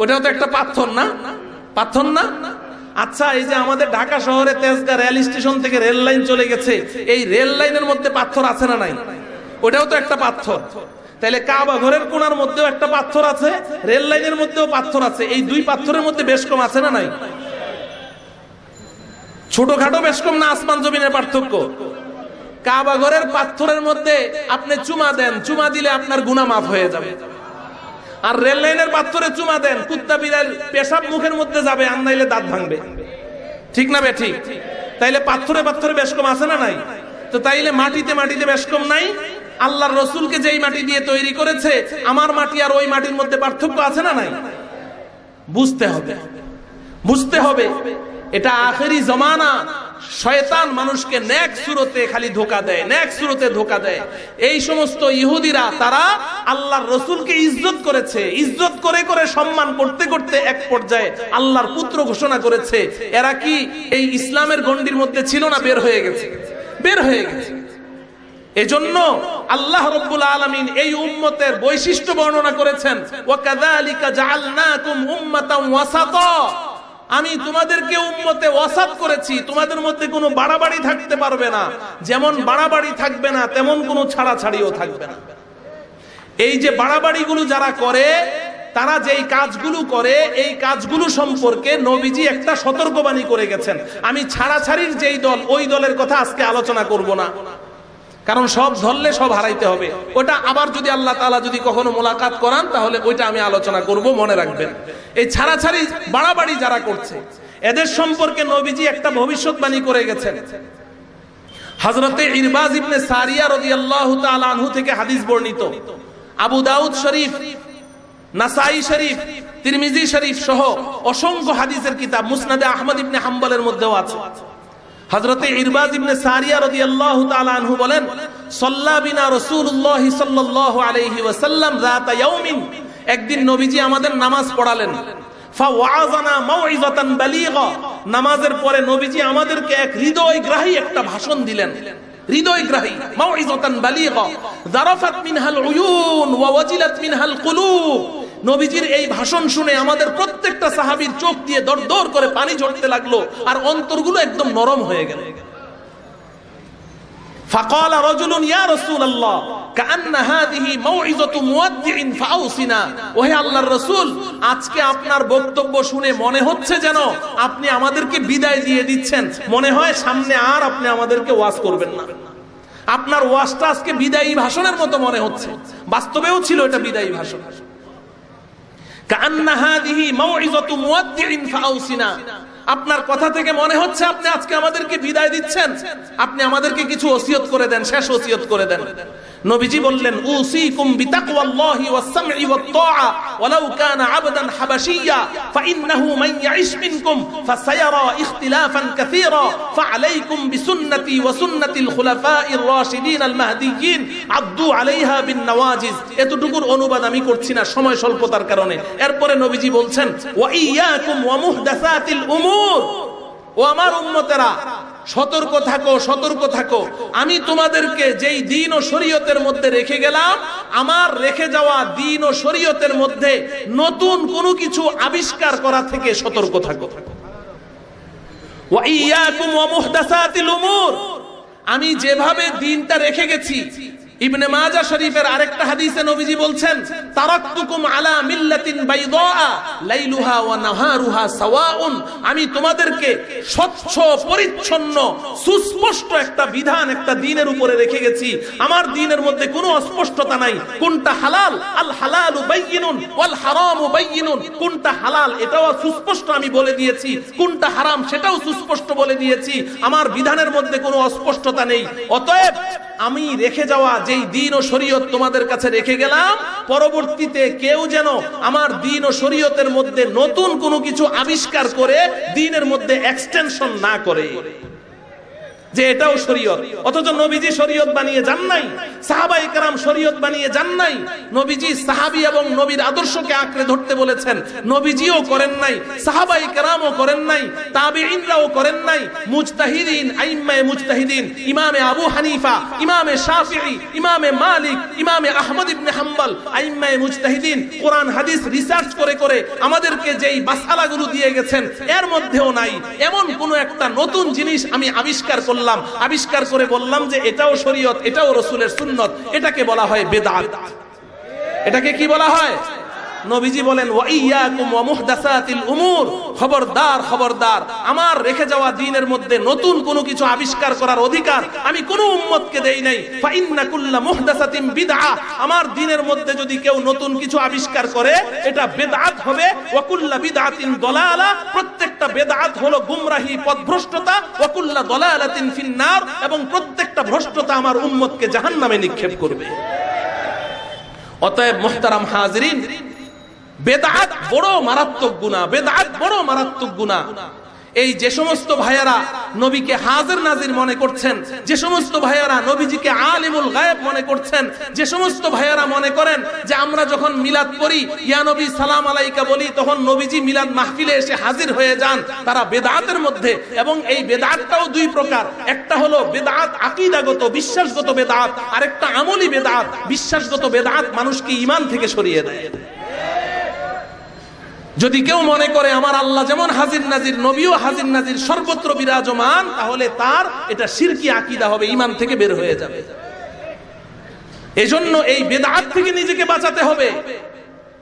Speaker 1: ওটাও তো একটা পাথর না? পাথর না? আচ্ছা, এই যে আমাদের ঢাকা শহরে তেজগাঁ রেল স্টেশন থেকে রেল লাইন চলে গেছে, এই রেল লাইনের মধ্যে পাথর আছে না নাই? ওটাও তো একটা পাথর। তাহলে কাবা ঘরের কোণার মধ্যেও একটা পাথর আছে, রেল লাইনের মধ্যেও পাথর আছে, এই 2 পাথরের মধ্যে বেশ কম আছে না নাই? ছোটখাটো বেশ কম না? আসমান জমিনের পার্থক্য। কাবা ঘরের পাথরের মধ্যে আপনি চুমা দেন, চুমা দিলে আপনার গুনাহ মাফ হয়ে যাবে। আর রেল লাইনের পাথরে চুমা দেন, কুত্তা বিড়াল পেশাব মুখের মধ্যে যাবে, আর নাইলে দাঁত ভাঙবে। ঠিক না বে ঠিক? তাইলে পাথরে পাথরে বেশ কম আছে না নাই? তো তাইলে মাটিতে মাটিতে বেশ কম নাই? আল্লাহর রসুলকে যেই মাটি দিয়ে তৈরি করেছে, আমার মাটি আর ওই মাটির মধ্যে পার্থক্য আছে না নাই? বুঝতে হবে, বুঝতে হবে। এটা আখেরি জমানা। শয়তান মানুষকে নেক সুরতে খালি ধোঁকা দেয়, নেক সুরতে ধোঁকা দেয়। এই সমস্ত ইহুদিরা, তারা আল্লাহর রসুলকে ইজ্জত করেছে, ইজ্জত করে করে সম্মান করতে করতে এক পর্যায়ে আল্লাহর পুত্র ঘোষণা করেছে। এরা কি এই ইসলামের গণ্ডির মধ্যে ছিল না? বের হয়ে গেছে, বের হয়ে গেছে। এজন্য আল্লাহ রাব্বুল আলামিন এই উম্মতের বৈশিষ্ট্য বর্ণনা করেছেন, ওয়া কাযালিকা জাআলনাকুম উম্মাতান ওয়াসাতা, আমি তোমাদেরকে উম্মতে ওয়াসাত করেছি, তোমাদের মধ্যে কোনো বাড়াবাড়ি থাকতে পারবে না। যেমন বাড়াবাড়ি থাকবে না, তেমন কোনো ছাড়াছাড়িও থাকবে না। এই যে বাড়াবাড়িগুলো যারা করে, তারা যেই কাজগুলো করে, এই কাজগুলো সম্পর্কে নবীজি একটা সতর্কবাণী করে গেছেন। আমি ছাড়াছাড়ির যেই দল, ওই দলের কথা আজকে আলোচনা করব না, কারণ সব ধরলে সব হারাইতে হবে। ওটা আবার যদি আল্লাহ তাআলা যদি কখনো মোলাকাত করান তাহলে ওইটা আমি আলোচনা করব, মনে রাখবেন। এই ছাড়াছাড়ি বাড়াবাড়ি যারা করছে এদের সম্পর্কে নবীজি একটা ভবিষ্যৎবাণী করে গেছেন। হযরতে ইরবাজ ইবনে সারিয়া রাদিয়াল্লাহু তাআলা আনহু থেকে হাদিস বর্ণিত, আবু দাউদ শরীফ, নাসাই শরীফ, তিরমিজি শরীফ সহ অসংখ্য হাদিসের কিতাব, মুসনাদে আহমদ ইবনে হাম্বলের মধ্যেও আছে। হযরতে ইরবাজ ইবনে সারিয়া রাদিয়াল্লাহু তাআলা আনহু বলেন, সাল্লা বিনা রাসূলুল্লাহ সাল্লাল্লাহু আলাইহি ওয়াসাল্লাম যাতা ইয়াউমিন, একদিন নবীজি আমাদের নামাজ পড়ালেন। ফাওয়াযানা মাউইযাতান বালিগা, নামাজের পরে নবীজি আমাদেরকে এক হৃদয়গ্রাহী একটা ভাষণ দিলেন। হৃদয়গ্রাহী, মাউইযাতান বালিগা যারাফাত মিনহাল উয়ুন ওয়া ওয়াজিলাত মিনহাল কুলুব। নবীজির এই ভাষণ শুনে আমাদের প্রত্যেকটা সাহাবীর চোখ দিয়ে দরদর করে পানি ঝরতে লাগলো আর অন্তরগুলো একদম নরম হয়ে গেল। فقال رجل يا رسول الله كأن هذه موعظة مودع فأوصنا, ওহে আল্লাহর রাসূল, আজকে আপনার বক্তব্য শুনে মনে হচ্ছে যেন আপনি আমাদেরকে বিদায় দিয়ে দিচ্ছেন, মনে হয় সামনে আর আপনি আমাদেরকে ওয়াজ করবেন না। আপনার ওয়াজটা আজকে বিদায়ী ভাষণের মতো মনে হচ্ছে, বাস্তবেও ছিল এটা বিদায়ী ভাষণ। কাআন্না হাযিহি মাউইযাতু মুওয়াদ্দি'in ফাআউসিনা, আপনার কথা থেকে মনে হচ্ছে আপনি আজকে আমাদেরকে বিদায় দিচ্ছেন, আপনি আমাদেরকে কিছু ওসিয়ত করে দেন, শেষ ওসিয়ত করে দেন। নবীজি বললেন, উসিকুম বিতাকওয়াল্লাহি ওয়াস-সাম'i ওয়াত-তাআ ওয়ালাউ কানা আবদান হাবাশিয়্যা ফাইন্নাহু মান ইয়াইশ মিনকুম ফাসায়ারা ইখতিলাফান কাসীরা ফাআলাইকুম বিসুন্নতি ওয়া সুন্নাতিল খুলাফা'iর রাশিদিন আল মাহদিয়্যিন আদ্দু আলাইহা বিন নওয়াজিজ। এতটুকুর অনুবাদ আমি করছি না সময় স্বল্পতার কারণে। এরপরে নবীজি বলছেন, ওয়া ইয়াকুম ওয়া মুহদাসাতিল উমুর, ও আমার উম্মতেরা সতর্ক থাকো, সতর্ক থাকো। আমি তোমাদেরকে যেই দ্বীন ও শরীয়তের মধ্যে রেখে গেলাম, আমার রেখে যাওয়া দ্বীন ও শরীয়তের মধ্যে নতুন কোনো কিছু আবিষ্কার করা থেকে সতর্ক থাকো। ওয়া ইয়াকুম ওয়া মুহদাসাতিল উমুর, আমি যেভাবে দ্বীনটা রেখে গেছি। ইবনে মাজাহ শরীফের আরেকটা হাদিসে নবীজি বলছেন, তারাকতুকুম আলা মিল্লাতিন বাইদা লাইলুহা ওয়া নাহারুহা সাওয়াউন, আমি তোমাদেরকে স্বচ্ছ পরিচ্ছন্ন সুস্পষ্ট একটা বিধান, একটা দ্বীনের উপরে রেখে গেছি। আমার দ্বীনের মধ্যে কোনো অস্পষ্টতা নাই। কোনটা হালাল, আল হালালু বাইয়িনুন ওয়াল হারামু বাইয়িনুন, কোনটা হালাল এটাও সুস্পষ্ট আমি বলে দিয়েছি, কোনটা হারাম সেটাও সুস্পষ্ট বলে দিয়েছি। আমার বিধানের মধ্যে কোনো অস্পষ্টতা নেই। অতএব আমি রেখে যাওয়া যেই দ্বীন ও শরীয়ত তোমাদের কাছে রেখে গেলাম, পরবর্তীতে কেউ যেন আমার দ্বীন ও শরীয়তের মধ্যে নতুন কোনো কিছু আবিষ্কার করে দ্বীনের মধ্যে এক্সটেনশন না করে যে এটাও শরীয়ত। অথচ নবীজি শরীয়ত বানিয়ে যান নাই, সাহাবায়ে কেরাম শরীয়ত বানিয়ে যান নাই। নবীজি সাহাবী এবং নবীর আদর্শকে আঁকড়ে ধরতে বলেছেন, নবীজিও করেন নাই, সাহাবায়ে কেরামও করেন নাই, তাবিঈনরাও করেন নাই। মুজতাহিদিন, আইম্মায়ে মুজতাহিদিন, ইমামে আবু হানিফা, ইমামে শাফিঈ, ইমামে মালিক, ইমামে আহমদ ইবনে হাম্বল, আইম্মায়ে মুজতাহিদিন কোরআন হাদিস রিসার্চ করে করে আমাদেরকে যেই মাসআলাগুলো দিয়ে গেছেন, এর মধ্যেও নাই এমন কোন একটা নতুন জিনিস আমি আবিষ্কার করলাম, আবিষ্কার করে বললাম যে এটাও শরীয়ত, এটাও রাসূলের সুন্নাত। এটাকে বলা হয় বিদআত। এটাকে কি বলা হয়? নবীজি বলেন, ওয়া ইয়াকুম ওয়া মুহদাসাতিল উমুর, খবরদার খবরদার, আমার রেখে যাওয়া দ্বীনের মধ্যে নতুন কোনো কিছু আবিষ্কার করার অধিকার আমি কোনো উম্মতকে দেই নাই। ফা ইন্না কুল্লা মুহদাসাতিন বিদআ, আমার দ্বীনের মধ্যে যদি কেউ নতুন কিছু আবিষ্কার করে এটা বিদআত হবে। ওয়া কুল্লা বিদআতিন দালালা, প্রত্যেকটা বিদআত হলো গুমরাহি, পথভ্রষ্টতা। ওয়া কুল্লা দালালাতিন ফিন্নার, এবং প্রত্যেকটা ভ্রষ্টতা আমার উম্মতকে জাহান্নামে নিক্ষেপ করবে। অতএব মুহতারাম হাজিরিন, বেদাত বড় মারাত্মক গুনাহ, বেদাত বড় মারাত্মক গুনাহ। এই যে সমস্ত ভাইয়ারা নবীকে হাজির নাজির মনে করছেন, যে সমস্ত ভাইয়ারা নবীজিকে আলিমুল গায়েব মনে করছেন, যে সমস্ত ভাইয়ারা মনে করেন যে আমরা যখন মিলাদ পড়ি, ইয়া নবী সালাম আলাইকা বলি, তখন নবীজি মিলাদ মাহফিলে এসে হাজির হয়ে যান, তারা বেদাতের মধ্যে। এবং এই বেদাতটাও দুই প্রকার, একটা হলো বেদাত আকীদাগত, বিশ্বাসগত বেদাত, আরেকটা আমলি বেদাত। বিশ্বাসগত বেদাত মানুষকে ঈমান থেকে সরিয়ে দেয়। যদি কেউ মনে করে আমার আল্লাহ যেমন হাজির নাজির, নবীও হাজির নাজির, সর্বত্র বিরাজমান, তাহলে তার এটা শিরকি আকীদা হবে, ঈমান থেকে বের হয়ে যাবে। এজন্য এই বেদাত থেকে নিজেকে বাঁচাতে হবে,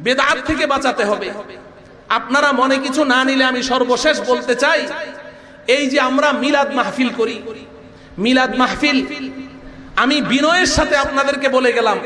Speaker 1: বেদাত থেকে বাঁচাতে হবে। আপনারা মনে কিছু না নিলে আমি সর্বশেষ বলতে চাই, এই যে আমরা মিলাদ মাহফিল করি, মিলাদ মাহফিল আমি বিনয়ের সাথে আপনাদেরকে বলে গেলাম,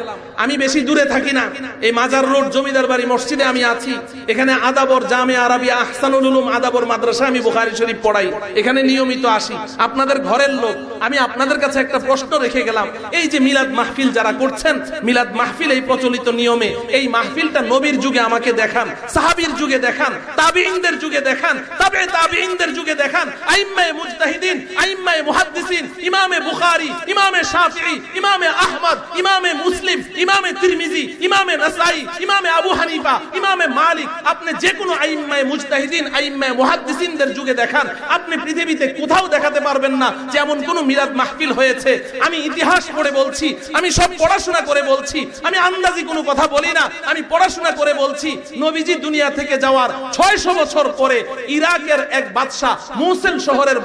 Speaker 1: আমি বেশি দূরে থাকি না, এই মাজার রোড জমিদার বাড়ি মসজিদে আমি আছি। এখানে আদাবর জামে আরবিয়া আহসানুল উলুম আদাবর মাদ্রাসা আমি বুখারী শরীফ পড়াই, এখানে নিয়মিত আসি, আপনাদের ঘরের লোক। আমি আপনাদের কাছে একটা প্রশ্ন রেখে গেলাম, এই যে মিলাদ মাহফিল যারা করছেন, মিলাদ মাহফিল এই প্রচলিত নিয়মে, এই মাহফিলটা নবীর যুগে আমাকে দেখান, সাহাবীর যুগে দেখান, তাবিঈনদের যুগে দেখান, তাবে তাবিঈনদের যুগে দেখান, আইম্মায়ে মুজতাহিদিন, আইম্মায়ে মুহাদ্দিসিন, ইমামে বুখারী, ইমামে শাফিঈ, ইমামে আহমদ, ইমামে মুসলিম, ইমামে তিরমিজি, ইমামে নাসাই, ইমামে আবু হানিফা, ইমামে মালিক, আপনি যে কোনো আইম্মায়ে মুজতাহিদিন, আইম্মায়ে মুহাদ্দিসিনদের যুগে দেখান, আপনি পৃথিবীতে কোথাও দেখাতে পারবেন না যে এমন কোন মিলাদ মাহফিল হয়েছে। আমি ইতিহাস পড়ে বলছি, আমি সব পড়াশোনা করে বলছি, আমি আন্দাজি কোনো কথা বলি না, আমি পড়াশোনা করে বলছি। নবীজি দুনিয়া থেকে যাওয়ার 600 বছর পরে ইরাকের এক বাদশা, মুসেল শহরের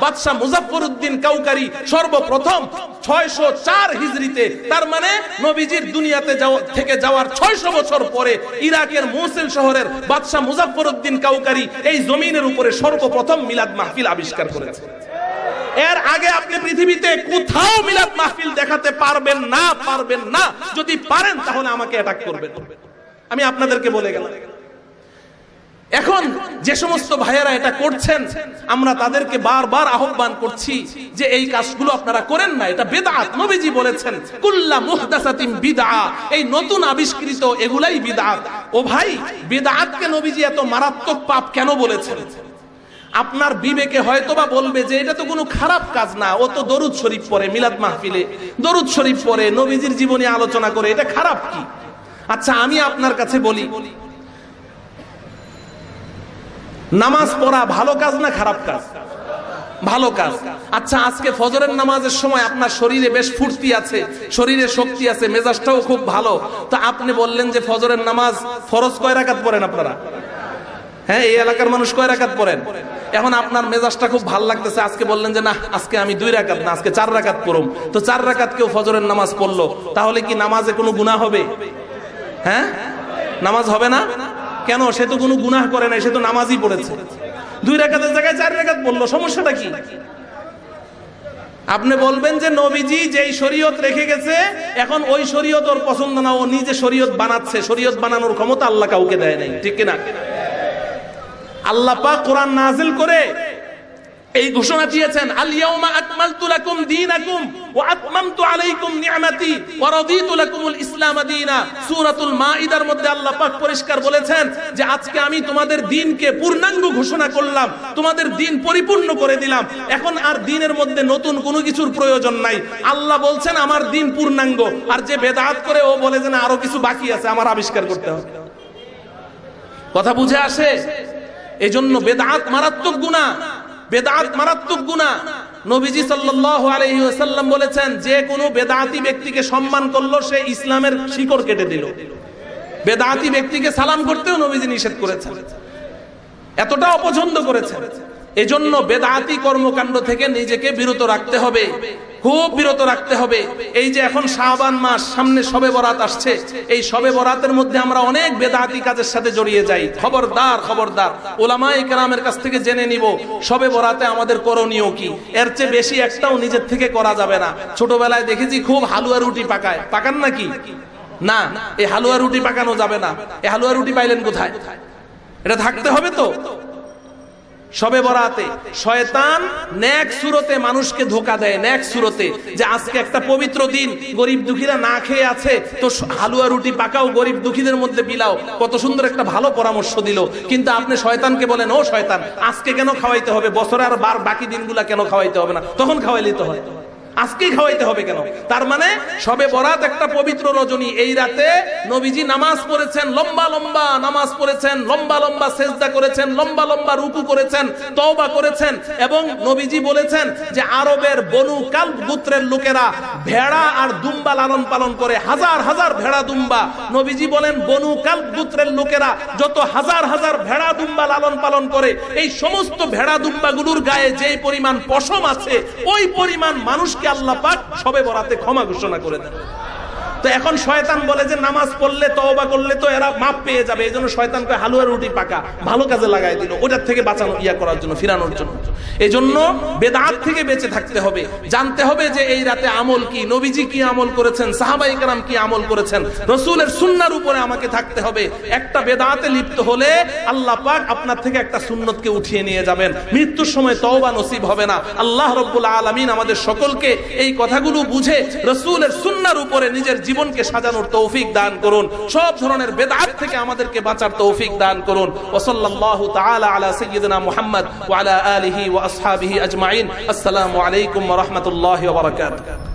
Speaker 1: বাদশা মুজাফফরউদ্দিন কাউকারি সর্বপ্রথম 604 হিজরিতে, তার মানে নবীজির দুনিয়াতে থেকে যাওয়ার 600 বছর পরে ইরাকের মুসেল শহরের বাদশা মুজাফফরউদ্দিন কাউকারি এই জমিনের উপরে সর্বপ্রথম মিলাদ মাহফিল আবিষ্কার করেছে। এর আগে আপনি পৃথিবীতে কোথাও মিলাদ মাহফিল দেখাতে পারবেন না। যদি পারেন তাহলে আমাকে অ্যাটাক করবেন, আমি আপনাদেরকে বলে গেলাম। এখন যে সমস্ত ভাইয়েরা এটা করছেন, আমরা তাদেরকে বারবার আহ্বান করছি যে এই কাজগুলো আপনারা করেন না, এটা বিদআত। নবীজি বলেছেন কুল্লা মুহদাসাতিন বিদআ, এই নতুন আবিষ্কৃত এগুলাই বিদআত। ও ভাই, বিদআতকে নবীজি এত মারাত্মক পাপ কেন বলেছেন? আপনার বিবেকে হয়তোবা বলবে যে এটা তো কোনো খারাপ কাজ না, ও তো দরুদ শরীফ পড়ে, মিলাদ মাহফিলে দরুদ শরীফ পড়ে, নবীজির জীবনী আলোচনা করে, এটা খারাপ কি? আচ্ছা, আমি আপনার কাছে বলি, নামাজ পড়া ভালো কাজ না খারাপ কাজ? ভালো কাজ। আচ্ছা, আজকে ফজরের নামাজের সময় আপনার শরীরে বেশ ফুর্তি আছে, শরীরে শক্তি আছে, মেজাজটাও খুব ভালো, তো আপনি বললেন যে ফজরের নামাজ ফরজ কয় রাকাত পড়েন আপনারা? হ্যাঁ, এই এলাকার মানুষ কয় রাকাত পড়েন? এখন আপনার মেজাজটা খুব ভালো লাগতেছে, আজকে বললেন যে না, আজকে আমি 2 রাকাত না, আজকে 4 রাকাত পড়ুম। তো 4 রাকাত কেউ ফজরের নামাজ পড়লো, তাহলে কি নামাজে কোনো গুনাহ হবে? হ্যাঁ, নামাজ হবে না কেন? সে তো কোনো গুনাহ করে নাই, সে তো নামাজই পড়েছে। 2 রাকাতের জায়গায় 4 রাকাত পড়লো, সমস্যাটা কি? আপনি বলবেন যে নবীজি যেই শরীয়ত রেখে গেছে, এখন ওই শরীয়ত ওর পছন্দ না, ও নিজে শরীয়ত বানাচ্ছে, শরীয়ত বানানোর ক্ষমতা আল্লাহ কাউকে দেয় নাই, ঠিক কিনা? আল্লাহ পাক কোরআন নাযিল করে এই ঘোষণা দিয়েছেন, আল ইয়াউমা আকমালতু লাকুম দীনাকুম ওয়া আতমামতু আলাইকুম নি'মাতি ওয়া রাদিতু লাকুমুল ইসলাম দীনা। সূরাতুল মাঈদার মধ্যে আল্লাহ পাক পরিষ্কার বলেছেন যে আজকে আমি তোমাদের দ্বীনকে পূর্ণাঙ্গ ঘোষণা করলাম, তোমাদের দ্বীন পরিপূর্ণ করে দিলাম, এখন আর দ্বীনের মধ্যে নতুন কোনো কিছুর প্রয়োজন নাই। আল্লাহ বলছেন আমার দ্বীন পূর্ণাঙ্গ, আর যে বেদাত করে ও বলে যে না আরো কিছু বাকি আছে, আমার আবিষ্কার করতে হবে। কথা বুঝে আসে? এজন্য বেদাত মারাত্মক গুনাহ, বেদাত মারাত্মক গুনাহ। নবীজি সাল্লাল্লাহু আলাইহি ওয়াসাল্লাম বলেছেন যে কোনো বেদাতি ব্যক্তিকে সম্মান করলো সে ইসলামের শিকড় কেটে দিল। বেদাতি ব্যক্তিকে সালাম করতেও নবীজি নিষেধ করেছেন, এতটা অপছন্দ করেছেন। এজন্য বেদাতি কর্মকাণ্ড থেকে নিজেকে বিরত রাখতে হবে, খুব বিরত রাখতে হবে। এই যে এখন শাবান মাস, সামনে শবে বরাত আসছে, এই শবে বরাতের মধ্যে আমরা অনেক বেদাতি কাজের সাথে জড়িয়ে যাই। খবরদার, খবরদার, ওলামায়ে কেরামের কাছ থেকে জেনে নিব শবে বরাতে আমাদের করণীয় কি। এর চেয়ে বেশি একটাও নিজের থেকে করা যাবে না। ছোটবেলায় দেখেছি খুব হালুয়া রুটি পাকায়, পাকান নাকি? না, এই হালুয়া রুটি পাকানো যাবে না। এই হালুয়া রুটি পাইলেন কোথায়? এটা থাকতে হবে তো। শবে বরাতে শয়তান নেক সুরতে মানুষকে ধোঁকা দেয়, নেক সুরতে, যে আজকে একটা পবিত্র দিন, গরিব দুঃখীরা না খেয়ে আছে, তো হালুয়া রুটি পাকাও, গরিব দুঃখীদের মধ্যে বিলাও। কত সুন্দর একটা ভালো পরামর্শ দিল। কিন্তু আপনি শয়তানকে বলেন, ও শয়তান, আজকে কেন খাওয়াইতে হবে? বছরে আর বাকি দিনগুলা কেন খাওয়াইতে হবে না? তখন খাওয়াইলেই তো হয়, আজকেই খাওয়াইতে হবে কেন? তার মানে শবে বরাত একটা পবিত্র রজনী, এই রাতে নবীজি নামাজ পড়েছেন, লম্বা লম্বা নামাজ পড়েছেন, লম্বা লম্বা সেজদা করেছেন, লম্বা লম্বা রুকু করেছেন, তওবা করেছেন। এবং নবীজি বলেছেন যে আরবের বনু কালব গোত্রের লোকেরা ভেড়া আর দুম্বা লালন পালন করে, হাজার হাজার ভেড়া দুম্বা। নবীজি বলেন বনু কালব গোত্রের লোকেরা যত হাজার হাজার ভেড়া দুম্বা লালন পালন করে, এই সমস্ত ভেড়া দুম্বাগুলোর গায়ে যেই পরিমাণ পশম আছে, ওই পরিমাণ মানুষ আল্লাহ পাক শবে বরাতে ক্ষমা ঘোষণা করে দেন।
Speaker 2: তো এখন শয়তান বলে যে নামাজ পড়লে তওবা করলে তো এরা মাপ পেয়ে যাবে, এই জন্য শয়তান কয় হালুয়া রুটি পাকা, ভালো কাজে লাগাই দিল ওটার থেকে বাঁচানো করার জন্য, ফিরানোর জন্য। এই জন্য বেদাত থেকে বেঁচে থাকতে হবে, জানতে হবে যে এই রাতে আমল কি, নবীজি কি আমল করেছেন, সাহাবায়ে কেরাম কি আমল করেছেন, রাসূলের সুন্নাহর উপরে আমাকে থাকতে হবে। একটা বেদাতে লিপ্ত হলে আল্লাহ পাক আপনার থেকে একটা সুন্নতকে উঠিয়ে নিয়ে যাবেন, মৃত্যুর সময় তওবা নসিব হবে না। আল্লাহ রাব্বুল আলামিন আমাদের সকলকে এই কথাগুলো বুঝে রাসূলের সুন্নাহর উপরে নিজের জীবনকে সাজানোর তৌফিক দান করুন, সব ধরনের বেদাত থেকে আমাদেরকে বাঁচার তৌফিক দান করুন। ওয়া সাল্লাল্লাহু তাআলা আলা সাইয়্যিদিনা মুহাম্মদ ওয়া আলা আলিহি ওয়া আসহাবিহি আজমাইন। আসসালামু আলাইকুম ওয়া রাহমাতুল্লাহি ওয়া বারাকাতুহু।